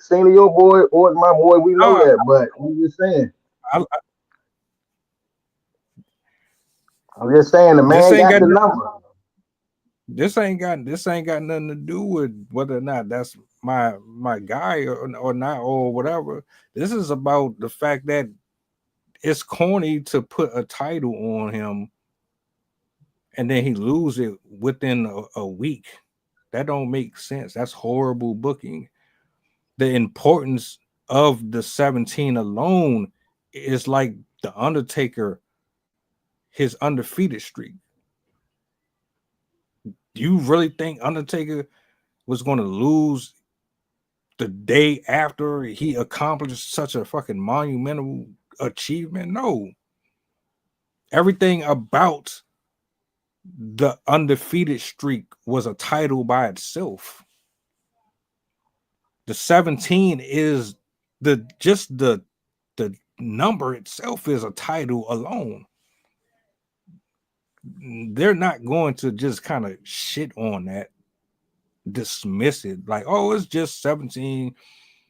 Cena your boy, Orton my boy. We know that, but I'm just saying. I'm just saying the man got the number. This ain't got nothing to do with whether or not that's my guy or not or whatever. This is about the fact that it's corny to put a title on him and then he lose it within a week. That don't make sense. That's horrible booking. The importance of the 17 alone is like the Undertaker, his undefeated streak. Do you really think Undertaker was going to lose the day after he accomplished such a fucking monumental achievement? No. Everything about the undefeated streak was a title by itself. The 17 is the number itself is a title alone. They're not going to just kind of shit on that, dismiss it like, oh, it's just 17.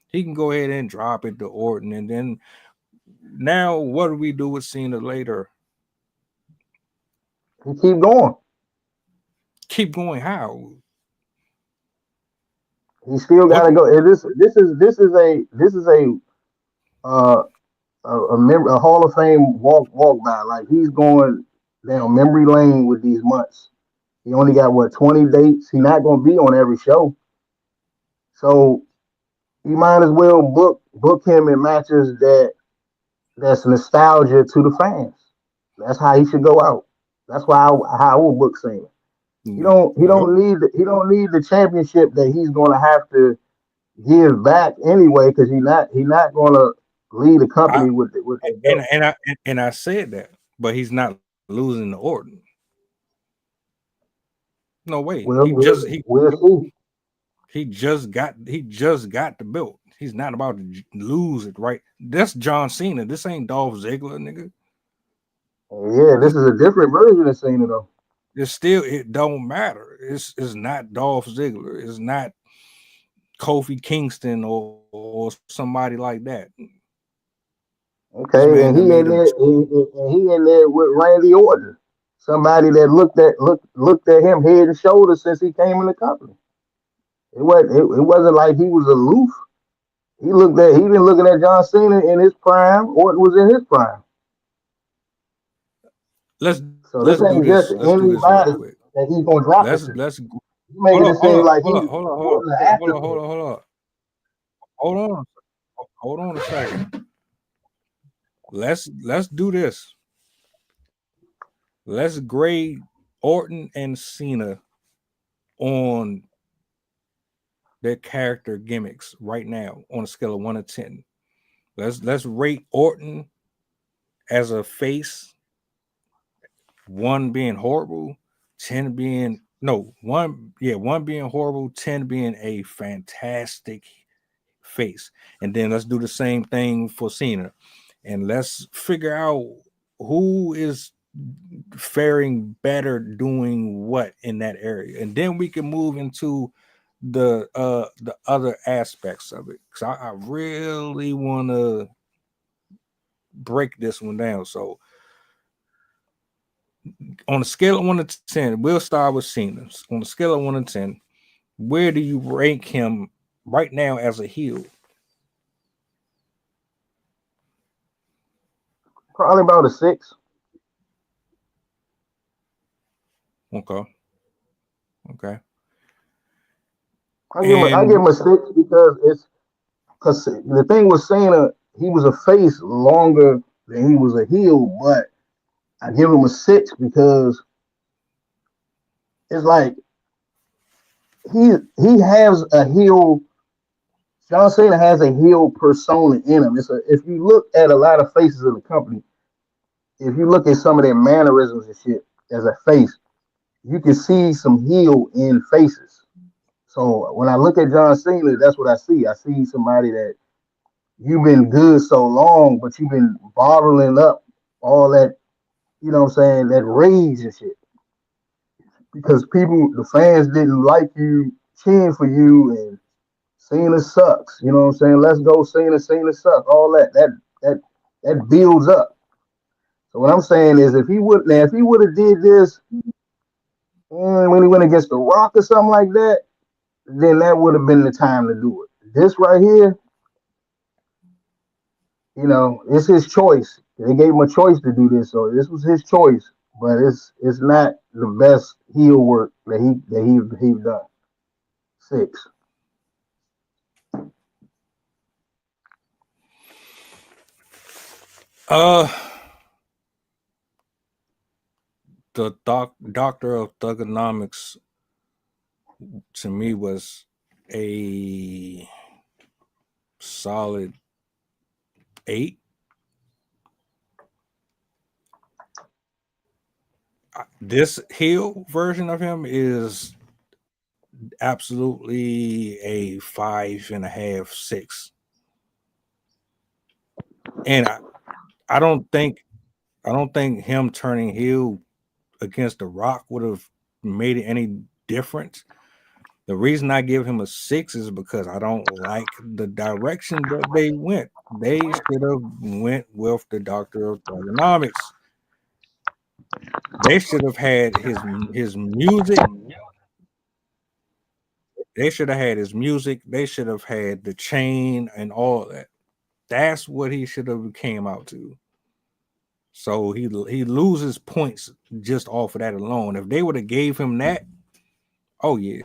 He can go ahead and drop it to Orton. And then now what do we do with Cena later? He keep going. Keep going how? He still gotta go. This is a Hall of Fame walk by. Like he's going down memory lane with these months. He only got 20 dates. He's not gonna be on every show. So you might as well book him in matches that's nostalgia to the fans. That's how he should go out. That's how I would book Cena. He don't need the championship that he's gonna have to give back anyway, because he's not gonna lead the company with the and I said that, but he's not losing to Orton. No way. He just got the belt. He's not about to lose it, right? That's John Cena. This ain't Dolph Ziggler, nigga. Yeah, this is a different version of Cena though. It don't matter. It's not Dolph Ziggler. It's not Kofi Kingston or somebody like that. Okay, and he in there with Randy Orton, somebody that looked at him head and shoulders since he came in the company. It wasn't like he was aloof. He been looking at John Cena in his prime. Orton was in his prime. Let's this ain't do this. Just anybody that he's gonna drop it. Let's you making it seem like hold on a second. let's do this. Let's grade Orton and Cena on their character gimmicks right now on a scale of 1 to 10. Let's rate Orton as a face, 1 being horrible, 10 being one being horrible, 10 being a fantastic face. And then let's do the same thing for Cena. And let's figure out who is faring better doing what in that area. And then we can move into the other aspects of it. Because I really want to break this one down. So on a scale of 1 to 10, we'll start with Cena. On a scale of 1 to 10, where do you rank him right now as a heel? Probably about a 6. Okay. I give him a 6 because the thing with Cena, he was a face longer than he was a heel, but I give him a 6 because it's like he has a heel. John Cena has a heel persona in him. If you look at a lot of faces in the company, if you look at some of their mannerisms and shit as a face, you can see some heel in faces. So when I look at John Cena, that's what I see. I see somebody that you've been good so long, but you've been bottling up all that, you know what I'm saying, that rage and shit. Because the fans didn't like you, cheering for you, and Cena sucks. You know what I'm saying? Let's go, Cena sucks. All that builds up. So what I'm saying is, if he would have did this when he went against The Rock or something like that, then that would have been the time to do it. This right here, you know, it's his choice. They gave him a choice to do this, so this was his choice. But it's not the best heel work that he done. 6. The Doctor of Thugonomics to me was a solid 8. This heel version of him is absolutely a 5.5, 6. And I don't think him turning heel against The Rock would have made it any different. The reason I give him a 6 is because I don't like the direction that they went. They should have went with the Doctor of Thugonomics. They should have had his music. They should have had his music. They should have had the chain and all that. That's what he should have came out to. So he loses points just off of that alone. If they would have gave him that, oh yeah,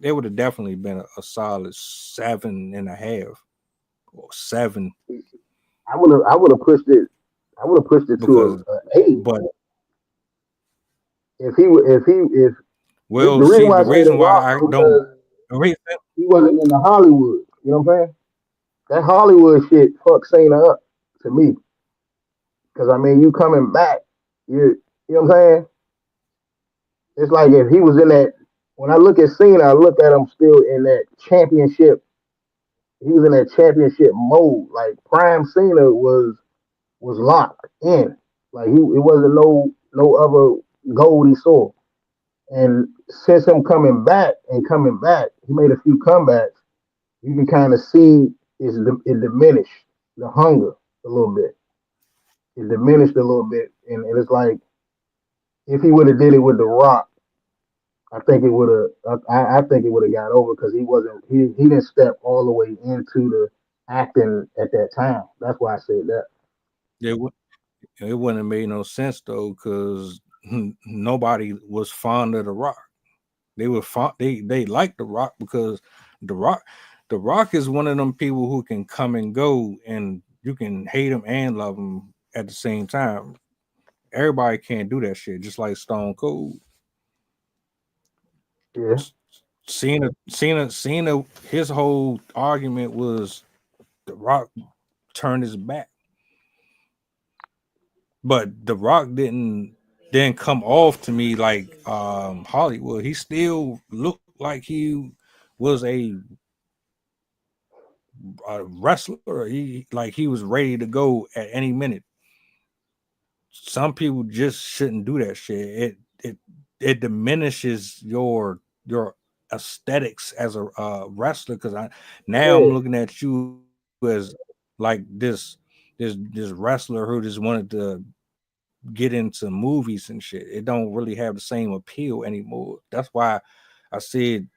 it would have definitely been a solid 7.5 or 7. I would have pushed it. I would have pushed it to an 8. But if the reason why I don't, he wasn't in the Hollywood. You know what I'm saying? That Hollywood shit fucked Cena up to me. Because I mean, you coming back, you know what I'm saying? It's like if he was in that. When I look at Cena, I look at him still in that championship. He was in that championship mode. Like prime Cena was locked in. Like it wasn't no other gold he saw. And since him coming back, he made a few comebacks. You can kind of see it diminished the hunger a little bit. It diminished a little bit, and it's like if he would have did it with The Rock, I think it would have. I think it would have got over because he wasn't. He didn't step all the way into the acting at that time. That's why I said that. It wouldn't have made no sense though, because nobody was fond of The Rock. They were they liked The Rock because The Rock is one of them people who can come and go, and you can hate him and love him at the same time. Everybody can't do that shit, just like Stone Cold. Yeah. Cena, his whole argument was The Rock turned his back. But The Rock didn't come off to me like Hollywood. He still looked like he was a wrestler. He was ready to go at any minute. Some people just shouldn't do that shit. It diminishes your aesthetics as a wrestler, because I'm looking at you as like this wrestler who just wanted to get into movies and shit. It don't really have the same appeal anymore. That's why I said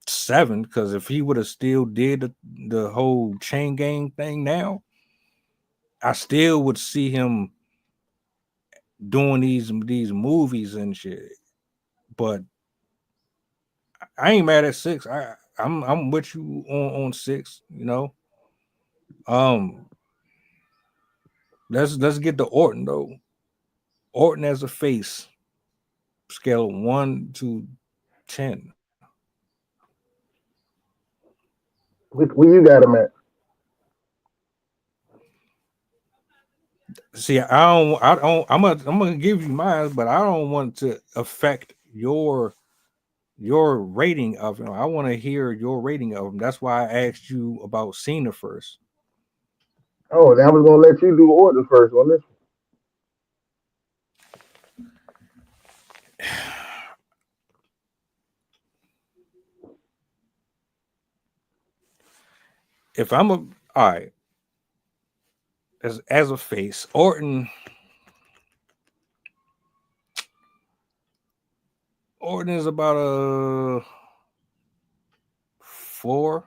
7, because if he would have still did the whole chain gang thing now, I still would see him doing these movies and shit. But I ain't mad at 6. I'm with you on 6, you know. Let's get to Orton though. Orton as a face, scale of 1 to 10. Where you got him at? See, I'm gonna give you mine, but I don't want to affect your rating of him. I want to hear your rating of him. That's why I asked you about Cena first. Oh, then I was gonna let you do Orton first on this. If I'm all right, as a face, Orton is about a 4,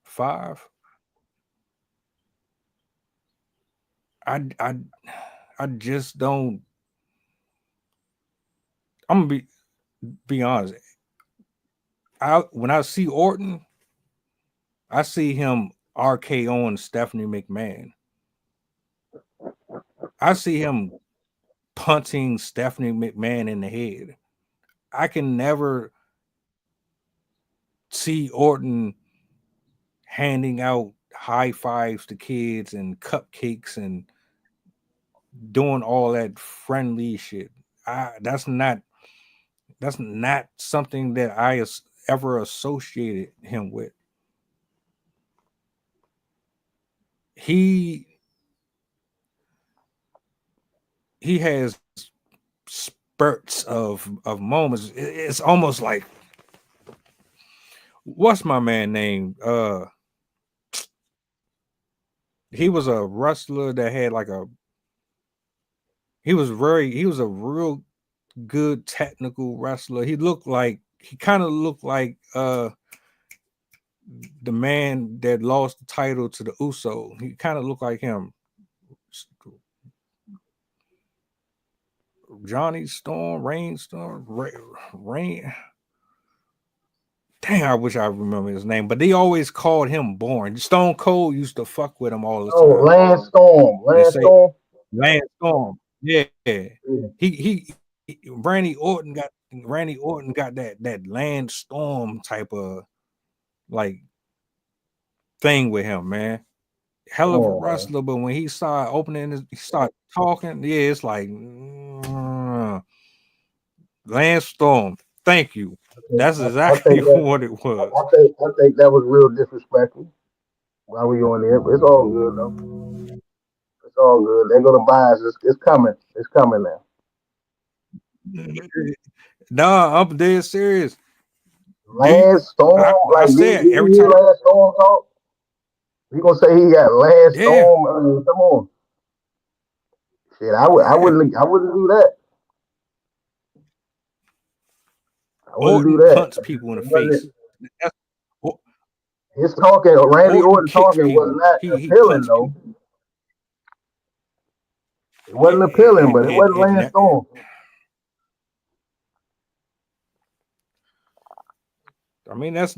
5. I just don't. I'm gonna be honest. When I see Orton, I see him RKOing Stephanie McMahon. I see him punting Stephanie McMahon in the head. I can never see Orton handing out high fives to kids and cupcakes and doing all that friendly shit. That's not something that I ever associated him with. He has spurts of moments. It's almost like, what's my man name? He was a wrestler that had like he was a real good technical wrestler. He kind of looked like the man that lost the title to the Uso. He kind of looked like him. Johnny Storm, Rain. Dang, I wish I remember his name, but they always called him boring. Stone Cold used to fuck with him all the time. Oh, Lance Storm. Lance Storm. Yeah. He Randy Orton got that Lance Storm type of like thing with him, man. Hell of a wrestler, but when he started he started talking, yeah, it's like Lance Storm. Thank you. That's exactly what it was. I think that was real disrespectful while we on there, but it's all good though. It's all good. They're gonna buy us. It's coming. It's coming now. Nah, I'm dead serious. Lance Storm, I said every time Lance Storm talk. You gonna say he got Lance Storm? I mean, come on. Shit, I wouldn't do that. I wouldn't do that. Punch people in the face. His talking, Randy Orton talking was not appealing though. It wasn't appealing, but it wasn't Lance Storm. I mean, that's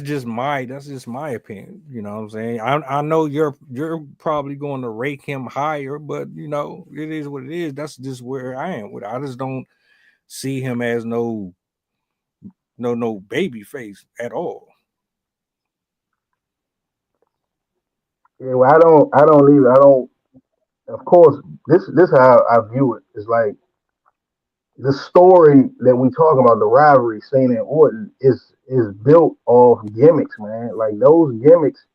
just my opinion. You know what I'm saying? I know you're probably going to rake him higher, but you know, it is what it is. That's just where I am with it. I just don't see him as no baby face at all. Yeah, well, I don't either. I don't. Of course, this how I view it. It's like the story that we talk about, the rivalry, Cena and Orton, is built off gimmicks, man. Like those gimmicks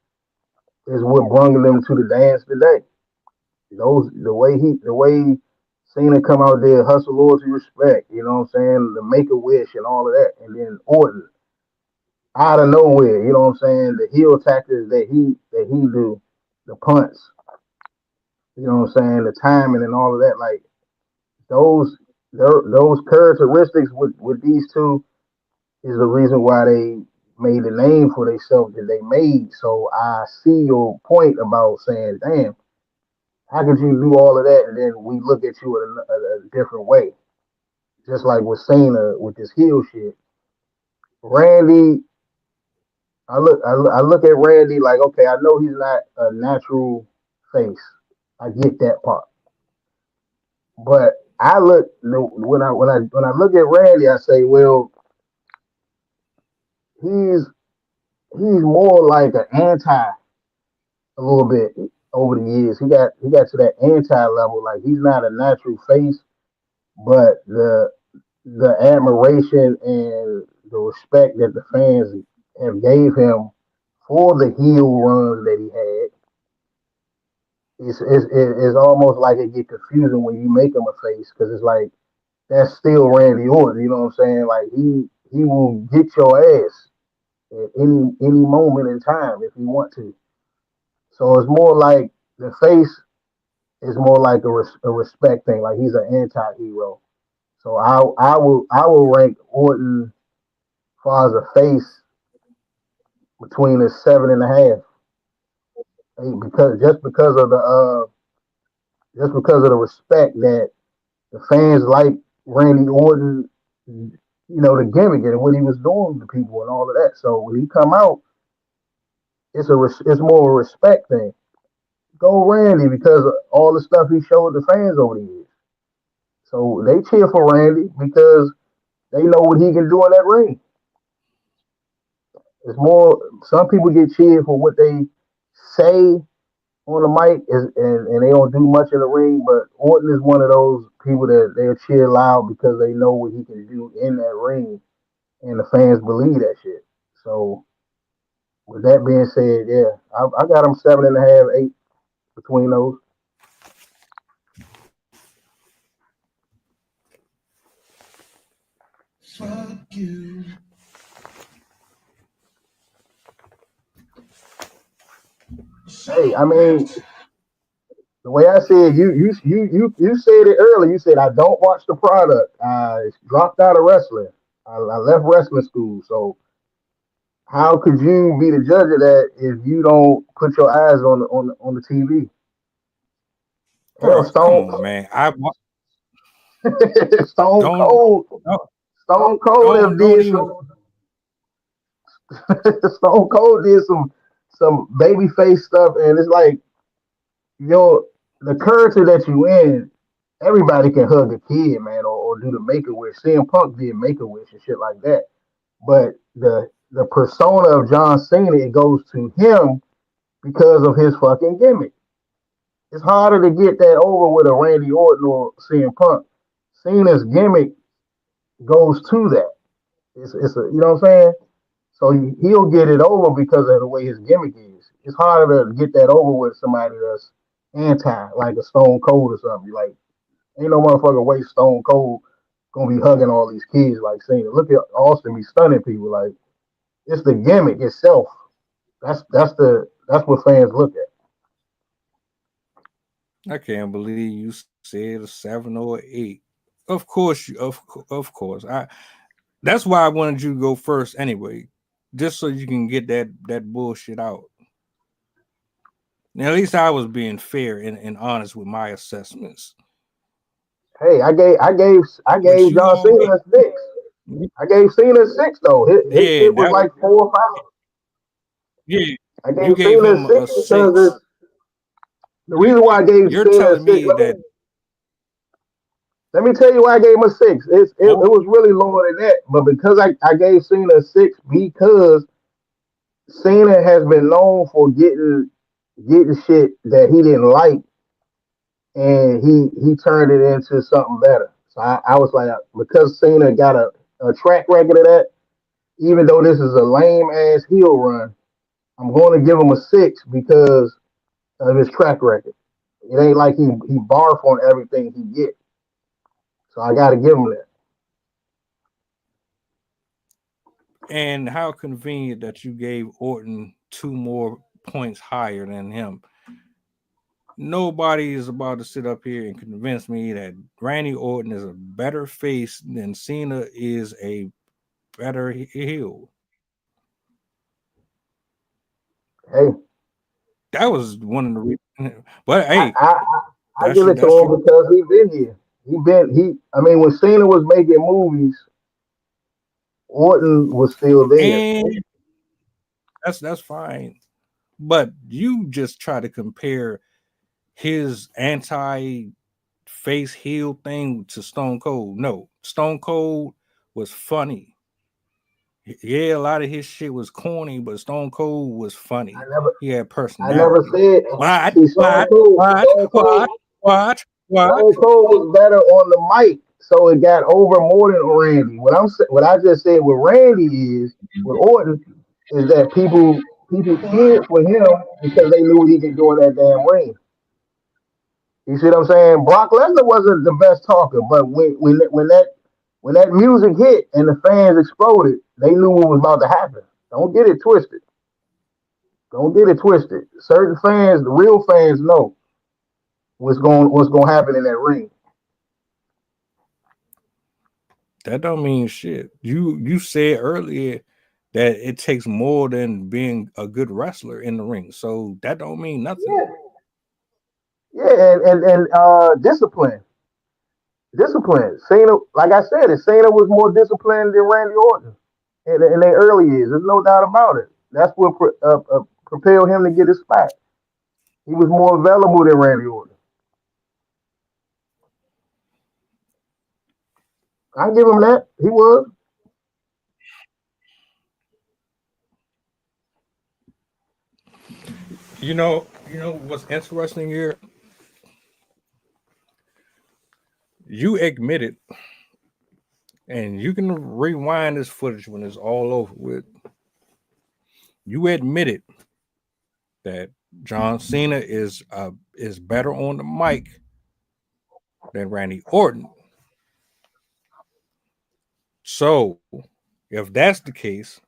is what brought them to the dance today. The way Cena come out there, hustle, loyalty, respect. You know what I'm saying? The Make a Wish and all of that, and then Orton out of nowhere. You know what I'm saying? The heel tactics that he do, the punts. You know what I'm saying? The timing and all of that. Like those those characteristics with these two is the reason why they made the name for themselves that they made. So I see your point about saying, damn, how could you do all of that and then we look at you in a different way? Just like with Cena with this heel shit. Randy, I look at Randy like, okay, I know he's not a natural face. I get that part. But I look when I look at Randy, I say, well, he's more like an anti a little bit over the years. He got to that anti level. Like he's not a natural face, but the admiration and the respect that the fans have gave him for the heel runs that he had. It's almost like it get confusing when you make him a face because it's like that's still Randy Orton. You know what I'm saying? Like he will get your ass at any moment in time if he want to. So it's more like the face is more like a respect thing. Like he's an anti-hero. So I will rank Orton as far as a face between a 7.5, 8, because just because of the respect that the fans like Randy Orton, you know, the gimmick and what he was doing to people and all of that. So when he come out, it's more of a respect thing. Go Randy because of all the stuff he showed the fans over the years. So they cheer for Randy because they know what he can do in that ring. It's more, some people get cheered for what they say on the mic and they don't do much in the ring, but Orton is one of those people that they'll cheer loud because they know what he can do in that ring and the fans believe that shit. So with that being said, yeah, I got him 7.5, 8 between those. Fuck you. Hey, I mean, the way I said, you said it earlier. You said I don't watch the product. I dropped out of wrestling. I left wrestling school. So how could you be the judge of that if you don't put your eyes on the TV? Hell, Bro, come on, man. Stone Cold have did some. Stone Cold did some babyface stuff, and it's like the character that you in. Everybody can hug a kid, man, or do the Make-A-Wish. CM Punk did Make-A-Wish and shit like that. But the persona of John Cena, it goes to him because of his fucking gimmick. It's harder to get that over with a Randy Orton or CM Punk. Cena's gimmick goes to that. It's a, you know what I'm saying? So he'll get it over because of the way his gimmick is. It's harder to get that over with somebody that's anti, like a Stone Cold or something. Like, ain't no motherfucker way Stone Cold gonna be hugging all these kids like Cena. Look at Austin be stunning people. Like, it's the gimmick itself. That's what fans look at. I can't believe you said a 7 or 8. Of course, of course. That's why I wanted you to go first anyway, just so you can get that bullshit out. Now, at least I was being fair and honest with my assessments. Hey, I gave John Cena a 6. I gave Cena a 6 though. His Yeah, shit was like 4 or 5. yeah. I You gave gave Cena a him 6 a because 6. the reason why I gave You're Cena a telling 6. me that Let me tell you why I gave him a 6. It oh, was really lower than that, but because I gave Cena a 6 because Cena has been known for getting shit that he didn't like, and he turned it into something better. So I was like, because Cena got a track record of that, even though this is a lame ass heel run, I'm going to give him a 6 because of his track record. It ain't like he barf on everything he get. So I got to give him that. and how convenient that you gave Orton 2 more points higher than him. Nobody is about to sit up here and convince me that Randy Orton is a better face than Cena is a better heel. Hey, That was one of the reasons. But I, hey, I, I that's give you. it to That's him you. because he been here. I mean, when Cena was making movies, Orton was still there. And that's fine. But you just try to compare his anti face heel thing to Stone Cold. No, Stone Cold was funny. Yeah, a lot of his shit was corny, but Stone Cold was I funny. never, He had I never personality. said. What? See, Stone What? Cold, What? Stone Cold, What? What? What? Stone Cold was better on the mic, so it got over more than Randy. What I just said with Randy is with Orton is that people cheered for him because they knew what he could do in that damn ring. You see what I'm saying? Brock Lesnar wasn't the best talker, but when that music hit and the fans exploded, they knew what was about to happen. Don't get it twisted. Don't get it twisted. Certain fans, the real fans, know what's going to happen in that ring. That don't mean shit. You said earlier that it takes more than being a good wrestler in the ring. So that don't mean nothing. Yeah, yeah, and discipline, discipline. Cena, like I said, Cena was more disciplined than Randy Orton in their early years. There's no doubt about it. That's what propelled him to get his spot. He was more available than Randy Orton. I give him that. He was. You know what's interesting here? You admitted, and you can rewind this footage when it's all over with. You admitted that John Cena is better on the mic than Randy Orton. So, if that's the case,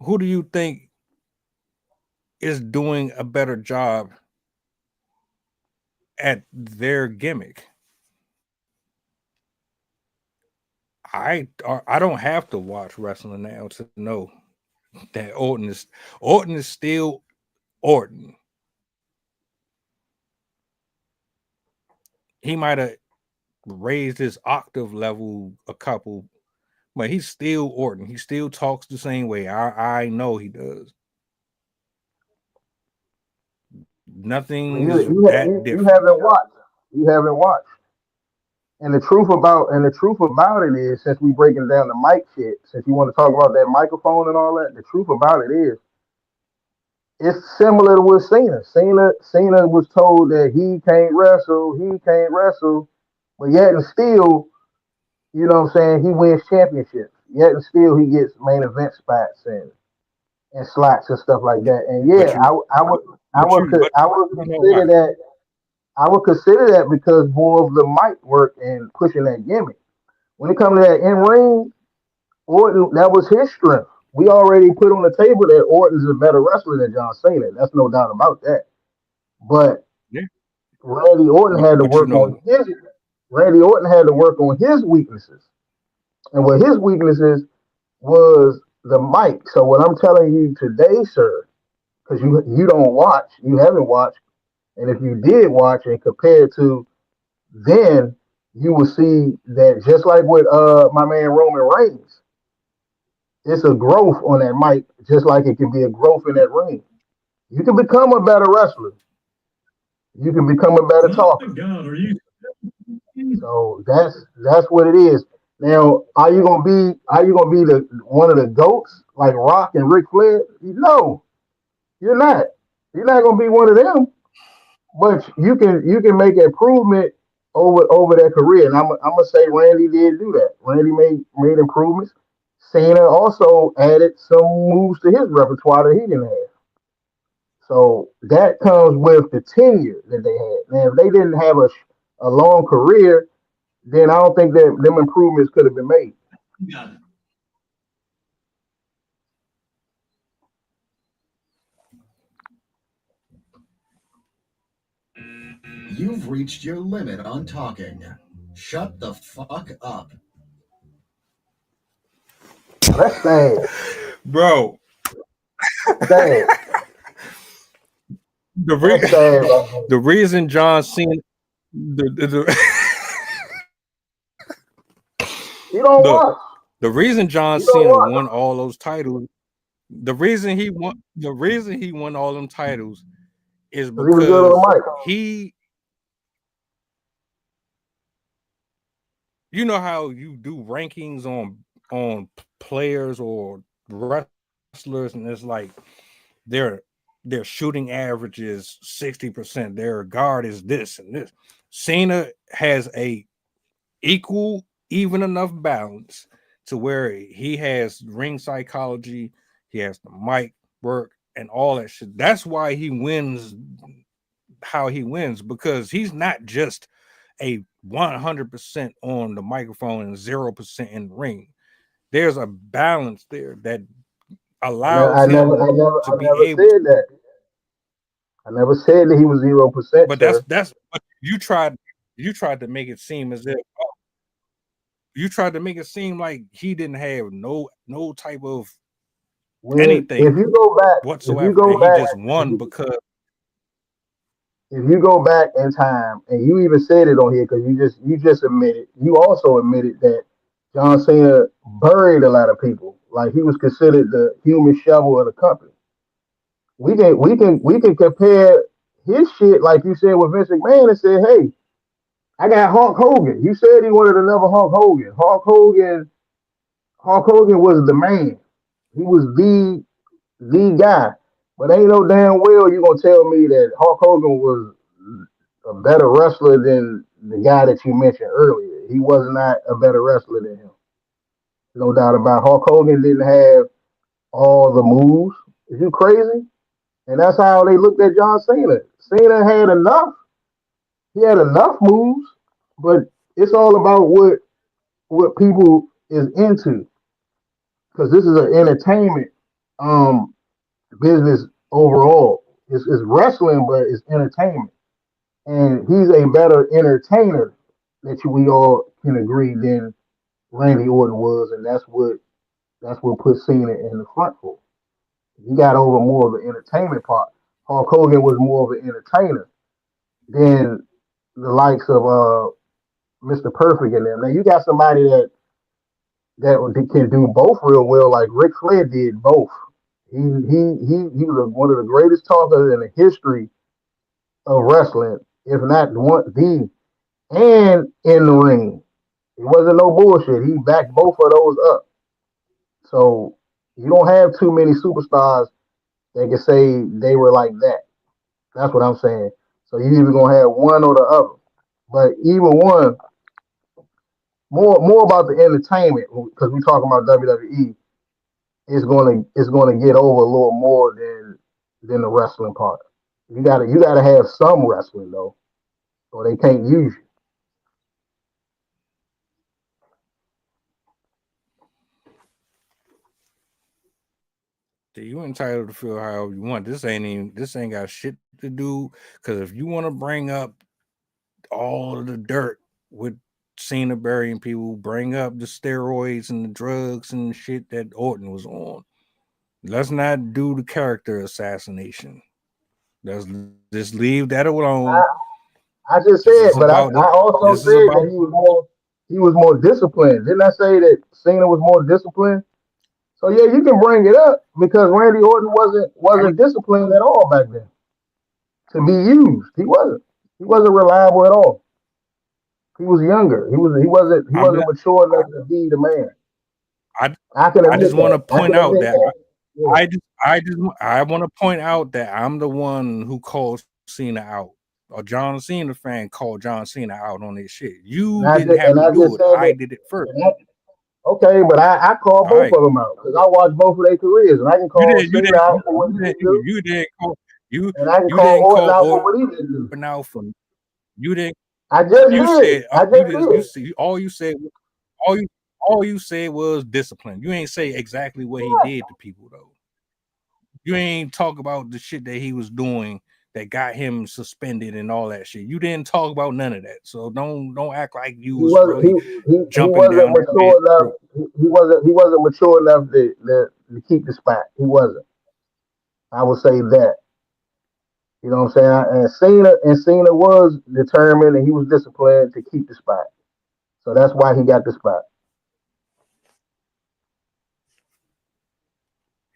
who do you think is doing a better job at their gimmick? I don't have to watch wrestling now to know that Orton is still Orton. He might have raised his octave level a couple, but he's still Orton. He still talks the same way. I know he does. Nothing is that You different. haven't watched. You haven't watched. And the truth about it is, since we breaking down the mic shit, since you want to talk about that microphone and all that, the truth about it is, it's similar to with Cena. Cena was told that he can't wrestle, but yet and still, you know what I'm saying, he wins championships. Yet and still, he gets main event spots and slots and stuff like that. And But yeah, you, but you, but I would you know why? consider that. I would consider that because more of the mic work and pushing that gimmick. When it comes to that in ring, Orton, that was his strength. We already put on the table that Orton's a better wrestler than John Cena. That's no doubt about that. But Yeah, Randy Orton had to but you work on know, his Randy Orton had to work on his weaknesses. And what his weaknesses was the mic. So what I'm telling you today, sir, because you don't watch, you haven't watched, and if you did watch and compare to then, you will see that just like with my man Roman Reigns, it's a growth on that mic, just like it can be a growth in that ring. You can become a better wrestler. You can become a better talker. God, are you? So that's what it is. Now, are you gonna be the one of the goats like Rock and Ric Flair? No, you're not. You're not gonna be one of them. But you can make improvement over their career, and I'm gonna say Randy did do that. Randy made improvements. Cena also added some moves to his repertoire that he didn't have. So that comes with the tenure that they had. Now, if they didn't have a long career, then I don't think that them improvements could have been made. You've reached your limit on talking. Shut the fuck up. That's sad. Bro. Sad. The reason John Cena the reason John Cena won all those titles, the reason he won all them titles is because you know how you do rankings on players or wrestlers, and it's like their shooting average is 60%, their guard is this and this. Cena has a even enough balance to where he has ring psychology, he has the mic work and all that shit. That's why he wins how he wins, because he's not just a 100% on the microphone and 0% in the ring. There's a balance there that allows him to be able said that. I never said that he was 0%. But that's you tried to make it seem as if you tried to make it seem like he didn't have no type of anything. If you go back whatsoever, he just won because. If you go back in time, and you even said it on here, because you just admitted, you also admitted that John Cena buried a lot of people. Like, he was considered the human shovel of the company. We can compare his shit, like you said, with Vince McMahon, and say, hey, I got Hulk Hogan. You said he wanted another Hulk Hogan. Hulk Hogan was the man. He was the guy. But ain't no damn well you gonna tell me that Hulk Hogan was a better wrestler than the guy that you mentioned earlier. He was not a better wrestler than him. No doubt about it. Hulk Hogan didn't have all the moves. Is you crazy? And that's how they looked at John Cena. Cena had enough. He had enough moves, but it's all about what people is into. Because this is an entertainment business overall. It's wrestling, but it's entertainment. And he's a better entertainer that we all can agree than Randy Orton was, and that's what put Cena in the front for. He got over more of the entertainment part. Hulk Hogan was more of an entertainer than the likes of Mr. Perfect and them. Now you got somebody that can do both real well, like Ric Flair did both. He was one of the greatest talkers in the history of wrestling, if not the, and in the ring. It wasn't no bullshit. He backed both of those up. So you don't have too many superstars that can say they were like that. That's what I'm saying. So you either gonna have one or the other. But either one, more about the entertainment, because we talking about WWE, is gonna get over a little more than the wrestling part. You gotta have some wrestling though, or they can't use you. You entitled to feel however you want. This ain't got shit to do. Because if you want to bring up all of the dirt with Cena burying people, bring up the steroids and the drugs and the shit that Orton was on. Let's not do the character assassination. Let's just leave that alone. I just This said, is but I about also this is said that about he was more disciplined. Didn't I say that Cena was more disciplined? So yeah, you can bring it up because Randy Orton wasn't disciplined at all back then to be used. He wasn't. He wasn't reliable at all. He was younger. He I'm wasn't mature enough to be the man. I I can I admit just want to that. I point can out admit that that. Yeah. I want to point out that I'm the one who called Cena out. A John Cena fan called John Cena out on this shit. You didn't have And to I do just it. said I that. did it first. Okay, but I call All both right. of them out because I watch both of their careers, and I can You call didn't. You Cena didn't. out for what he didn't do, You didn't call. and I can You call didn't Orton call out for what he didn't do. Orton out for. You didn't. I just You did. said. I You just did. You did. see. All you said. All you. All you said was discipline. You ain't say exactly what he did to people though. You ain't talk about the shit that he was doing that got him suspended and all that shit. You didn't talk about none of that. So don't act like you He was wasn't really he jumping wasn't down that mature bitch enough. throat. He wasn't mature enough to keep the spot. He wasn't. I would say that. You know what I'm saying? And Cena was determined and he was disciplined to keep the spot. So that's why he got the spot.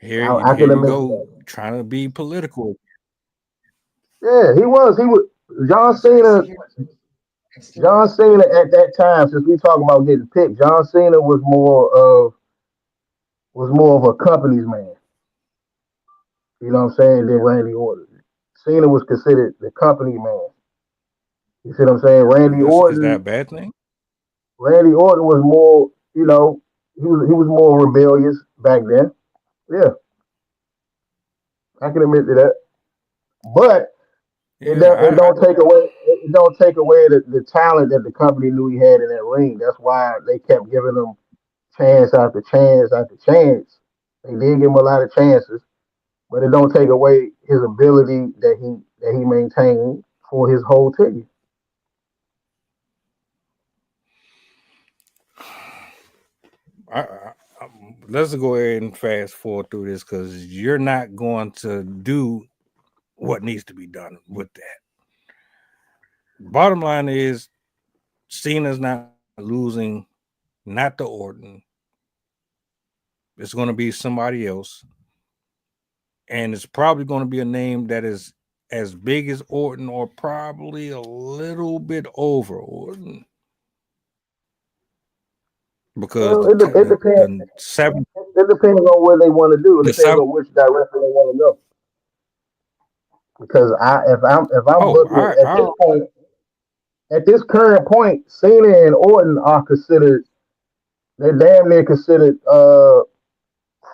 I Here can you admit go, that. trying to be political. Yeah, he was. He was John Cena. John Cena at that time, since we talking about getting picked, John Cena was more of a company's man. You know what I'm saying? Than Randy Orton. Cena was considered the company man. You see what I'm saying? Is that a bad thing? Randy Orton was more, you know, he was more rebellious back then. Yeah, I can admit to that. But Yeah, it don't take away the talent that the company knew he had in that ring. That's why they kept giving him chance after chance after chance. They did give him a lot of chances, but it don't take away his ability that he maintained for his whole tenure. let's go ahead and fast forward through this because you're not going to do what needs to be done with that. Bottom line is Cena's not losing, not to Orton. It's going to be somebody else. And it's probably going to be a name that is as big as Orton or probably a little bit over Orton. Because Well, it depends. the seven It depends on what they want to do. It the depends seven on which direction they want to go. Because if I'm oh looking at this current point, Cena and Orton are considered they're damn near considered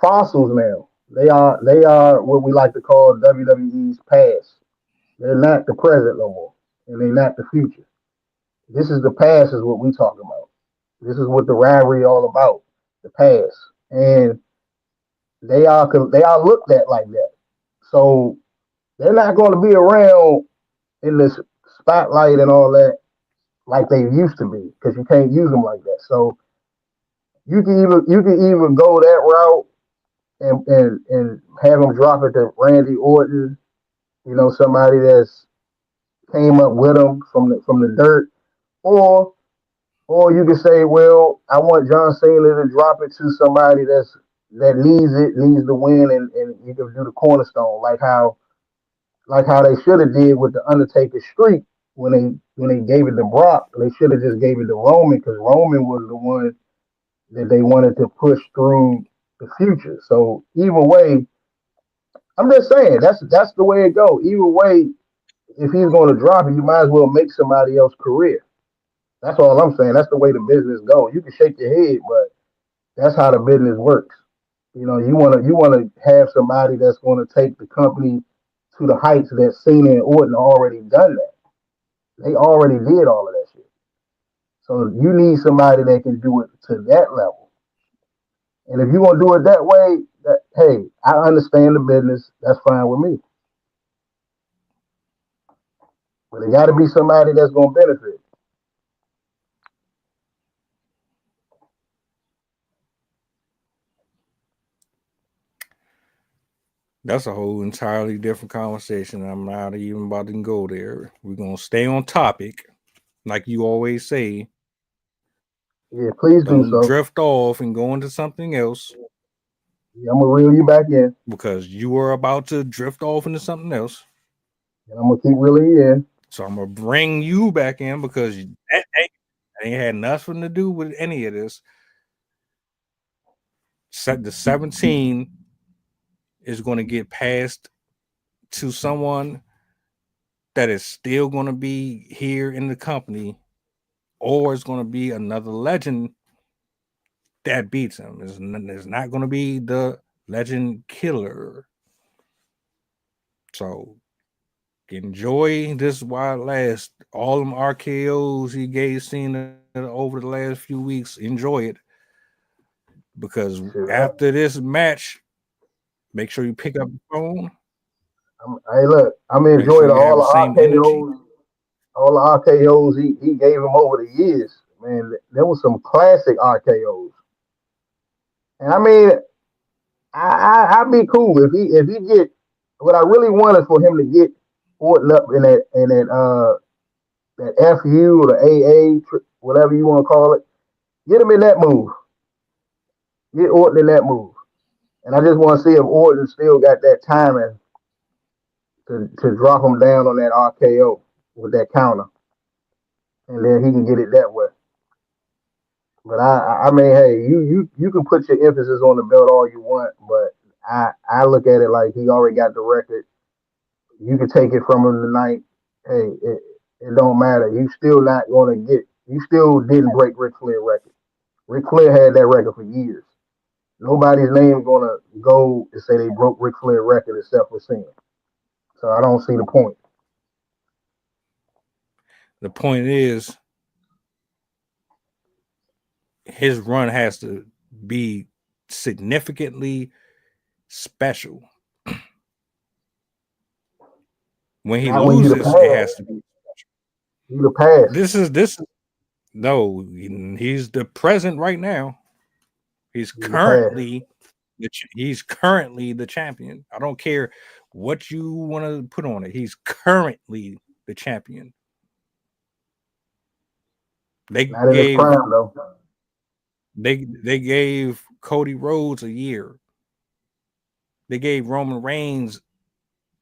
fossils now. They are what we like to call WWE's past. They're not the present no more, and they're not the future. This is the past, is what we talking about. This is what the rivalry all about, the past, and they are looked at like that. So they're not going to be around in this spotlight and all that like they used to be because you can't use them like that. So you can either go that route and have them drop it to Randy Orton, you know, somebody that's came up with them from the dirt, or you can say, well, I want John Cena to drop it to somebody that needs the win, and you can do the cornerstone like how they should have did with the Undertaker streak when they gave it to Brock. They should have just gave it to Roman because Roman was the one that they wanted to push through the future. So either way, I'm just saying that's the way it go. Either way, if he's going to drop it, you might as well make somebody else career. That's all I'm saying. That's the way the business goes. You can shake your head, but that's how the business works. You know, you wanna have somebody that's going to take the company to the heights that Cena and Orton already done that. They already did all of that shit. So you need somebody that can do it to that level. And if you're gonna do it that way, hey, I understand the business. That's fine with me. But it got to be somebody that's gonna benefit. That's a whole entirely different conversation. I'm not even about to go there. We're gonna stay on topic, like you always say. Yeah, please do Don't so. drift off and go into something else. Yeah, I'm gonna reel you back in. Because you are about to drift off into something else. And I'm gonna keep reeling you in. So I'm gonna bring you back in because that ain't had nothing to do with any of this. The 17 is going to get passed to someone that is still going to be here in the company, or it's going to be another legend that beats him. It's not going to be the legend killer. So enjoy this while it lasts. All them RKOs he gave CENA over the last few weeks, enjoy it. Because after this match, make sure you pick up the phone. Hey, look, I'm enjoying all the RKOs. All the RKOs he gave him over the years. Man, there was some classic RKOs. And I mean, I'd be cool if he get what I really want is for him to get Orton up in that FU or the AA, whatever you want to call it. Get him in that move. Get Orton in that move. And I just want to see if Orton still got that timing to drop him down on that RKO with that counter. And then he can get it that way. But I mean, hey, you can put your emphasis on the belt all you want, but I look at it like he already got the record. You can take it from him tonight. Hey, it don't matter. You still not gonna get. You still didn't break Ric Flair's record. Ric Flair had that record for years. Nobody's name gonna go and say they broke Ric Flair's record except for CENA. So I don't see the point. The point is, his run has to be significantly special. When he loses, it has to be special. You the past. This no, he's the present right now. He's currently the champion. I don't care what you want to put on it. He's currently the champion. They Not in his prime, though. They gave Cody Rhodes a year. They gave Roman Reigns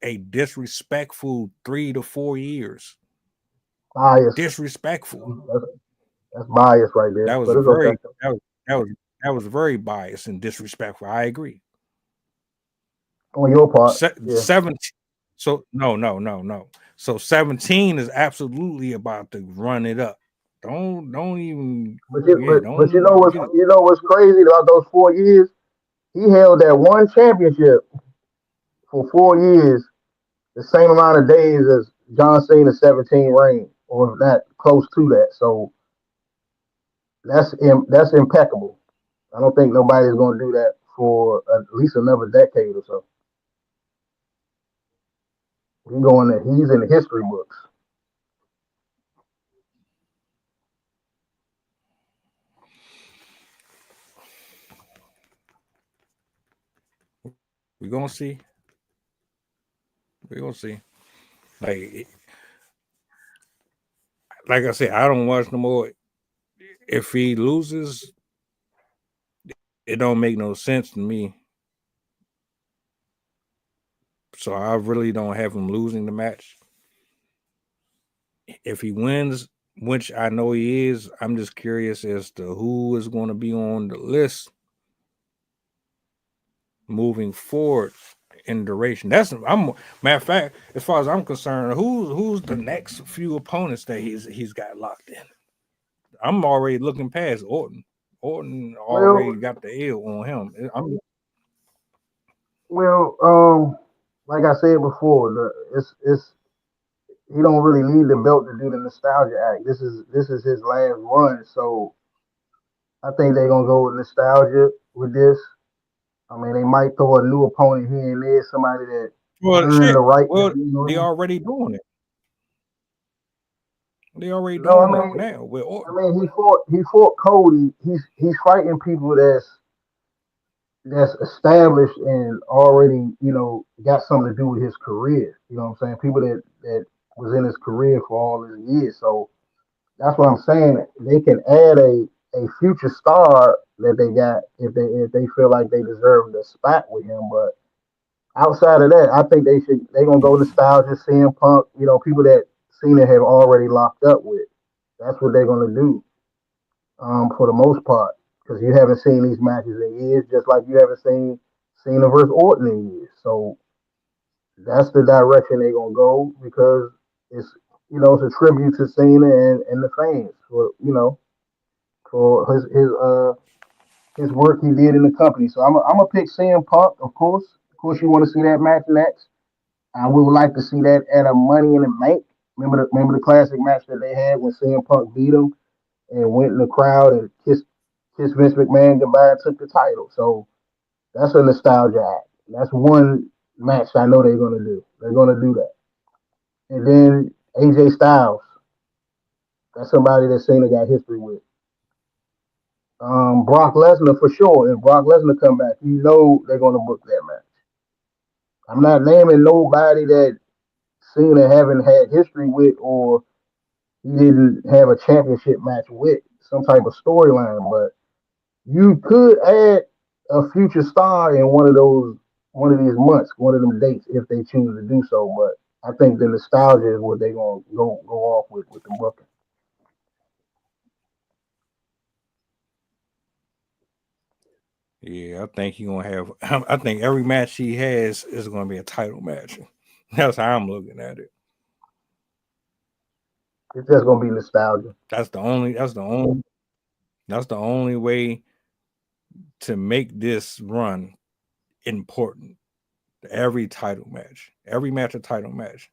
a disrespectful 3 to 4 years. Bias. Disrespectful. That's bias right there. That was very biased and disrespectful. I agree. On your part. 17. So no. So 17 is absolutely about to run it up. Don't even. But you know what's crazy about those 4 years? He held that one championship for 4 years, the same amount of days as John Cena's 17 reign, or not close to that. So that's impeccable. I don't think nobody's going to do that for at least another decade or so. He's in the history books. We're gonna see. Like I said, I don't watch no more. If he loses, it don't make no sense to me. So I really don't have him losing the match. If he wins, which I know he is, I'm just curious as to who is going to be on the list moving forward in duration. Matter of fact, as far as I'm concerned, who's the next few opponents that he's got locked in? I'm already looking past Orton. Orton already got the L on him. Like I said before, it's he don't really need the belt to do the nostalgia act. This is his last run, so I think they're gonna go with nostalgia with this. I mean, they might throw a new opponent here and there, somebody that earned the right. Well, they already doing it. They already doing it now. I mean, he fought Cody. He's fighting people that's established and already, got something to do with his career. You know what I'm saying? People that was in his career for all these years. So that's what I'm saying. They can add a future star that they got if they feel like they deserve the spot with him. But outside of that, I think they're gonna go nostalgia, CM Punk, people that Cena have already locked up with. That's what they're gonna do, for the most part. Because you haven't seen these matches in years, just like you haven't seen Cena versus Orton in years. So that's the direction they're gonna go because it's it's a tribute to Cena and the fans for his work he did in the company. So I'm gonna pick CM Punk, of course. Of course, you want to see that match next. I would like to see that at a Money in the Bank. Remember the classic match that they had when CM Punk beat him and went in the crowd and kissed Vince McMahon goodbye and took the title. So that's a nostalgia act. That's one match I know they're gonna do. They're gonna do that. And then AJ Styles. That's somebody that Cena got history with. Brock Lesnar for sure. If Brock Lesnar come back, they're gonna book that match. I'm not naming nobody that Cena haven't had history with or he didn't have a championship match with, some type of storyline, but you could add a future star in one of these months, one of them dates if they choose to do so. But I think the nostalgia is what they're gonna go off with the booking. Yeah, I think he gonna have. I think every match he has is gonna be a title match. That's how I'm looking at it. It's just gonna be nostalgia. That's the only way to make this run important. Every title match, every match a title match,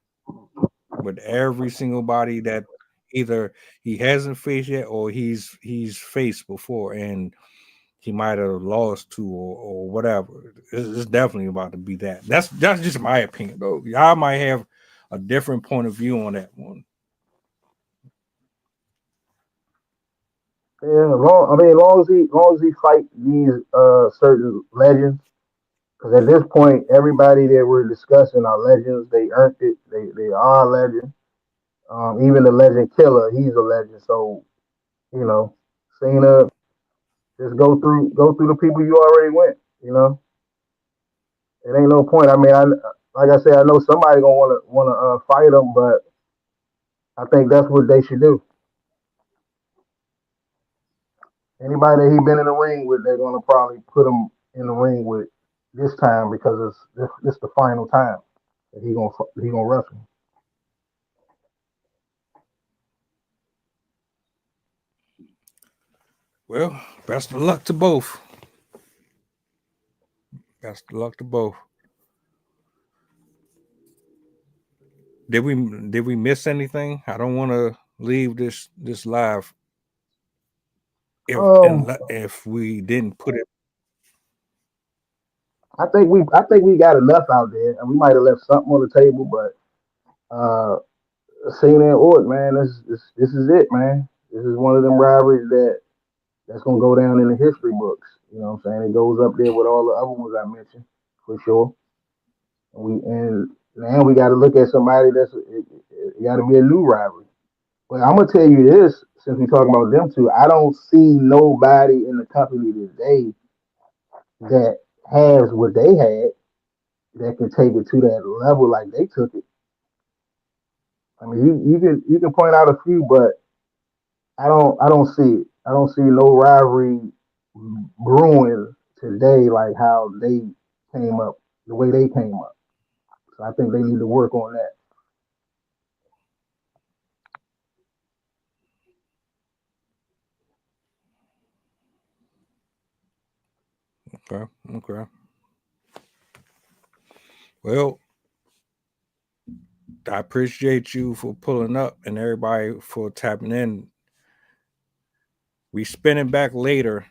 with every single body that either he hasn't faced yet or he's faced before and he might have lost to or whatever. It's definitely about to be that. That's just my opinion though. Y'all might have a different point of view on that one. Yeah, as long as he fight these certain legends, because at this point everybody that we're discussing are legends. They earned it. They are a legend. Even the legend killer, he's a legend. So you know, Cena, just go through the people you already went. It ain't no point. I mean, like I said, I know somebody gonna wanna fight him, but I think that's what they should do. Anybody that he been in the ring with, they're gonna probably put him in the ring with this time because this the final time that he gonna wrestle. Well, best of luck to both. Best of luck to both. Did we miss anything? I don't want to leave this live if we didn't put it. I think we got enough out there, and we might have left something on the table, but Cena and Orton, man, this is it, man. This is one of them rivalries that's gonna go down in the history books. You know what I'm saying? It goes up there with all the other ones I mentioned for sure. And now we got to look at somebody it got to be a new rivalry. But I'm gonna tell you this, since we talking about them two, I don't see nobody in the company today that has what they had that can take it to that level like they took it. I mean, you can point out a few, but I don't see it. I don't see no rivalry brewing today like how they came up, the way they came up. So I think they need to work on that. Okay. Well, I appreciate you for pulling up and everybody for tapping in. We spinning back later,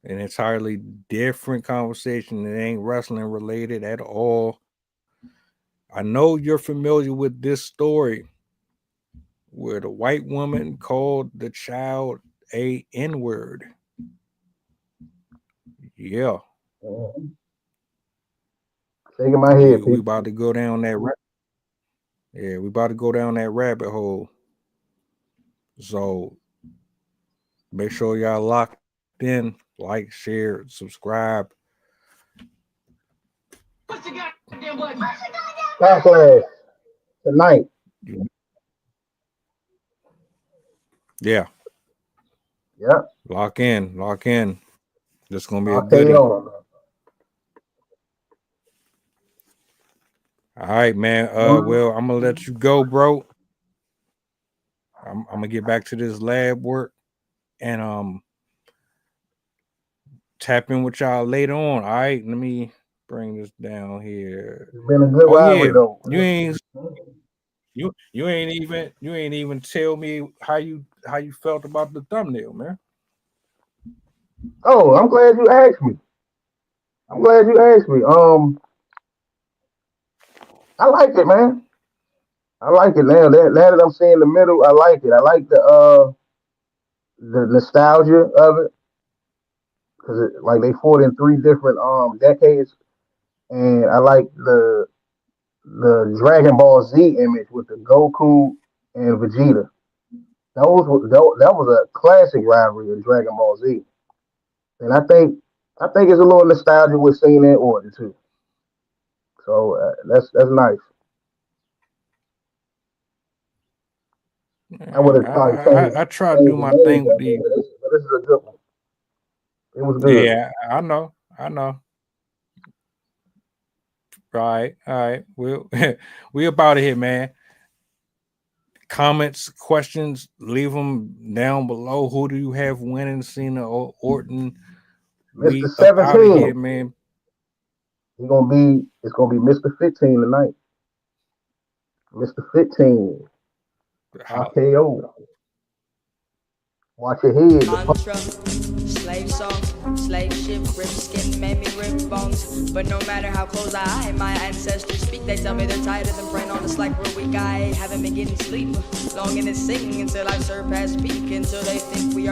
an entirely different conversation. It ain't wrestling related at all. I know you're familiar with this story where the white woman called the child a N-word. Yeah. Shaking my head, We about to go down that we about to go down that rabbit hole. So make sure y'all locked in, like, share, subscribe. Backlash tonight. Yeah. Yep. Lock in. This gonna be a I'll goodie. on. All right, man. Well, I'm gonna let you go, bro. I'm gonna get back to this lab work and tap in with y'all later on. All right, let me bring this down here. It's been a good rivalry though. You ain't even tell me how you felt about the thumbnail, man. Oh, I'm glad you asked me. I like it, man. I like it now. Now that I'm seeing the middle, I like it. I like the nostalgia of it because like they fought in 3 different decades, and I like the Dragon Ball Z image with the Goku and Vegeta. That was a classic rivalry in Dragon Ball Z, and I think it's a little nostalgia with CENA Orton too. So that's nice. I would have probably changed. I try to do my thing with these. But this is a good one. It was good. Yeah, I know. Right. All right. We about it here, man. Comments, questions, leave them down below. Who do you have winning, CENA or Orton? Mr. 17 here, man. It's gonna be Mr. 15 tonight. Mr. 15. RKO. Watch your head. Mantra, slave song, slave ship, rip skin, made me rip bones. But no matter how close my ancestors speak, they tell me they're tired of them praying on us like we're weak. I haven't been getting sleep, longing to sing until I surpass peak, until they think we are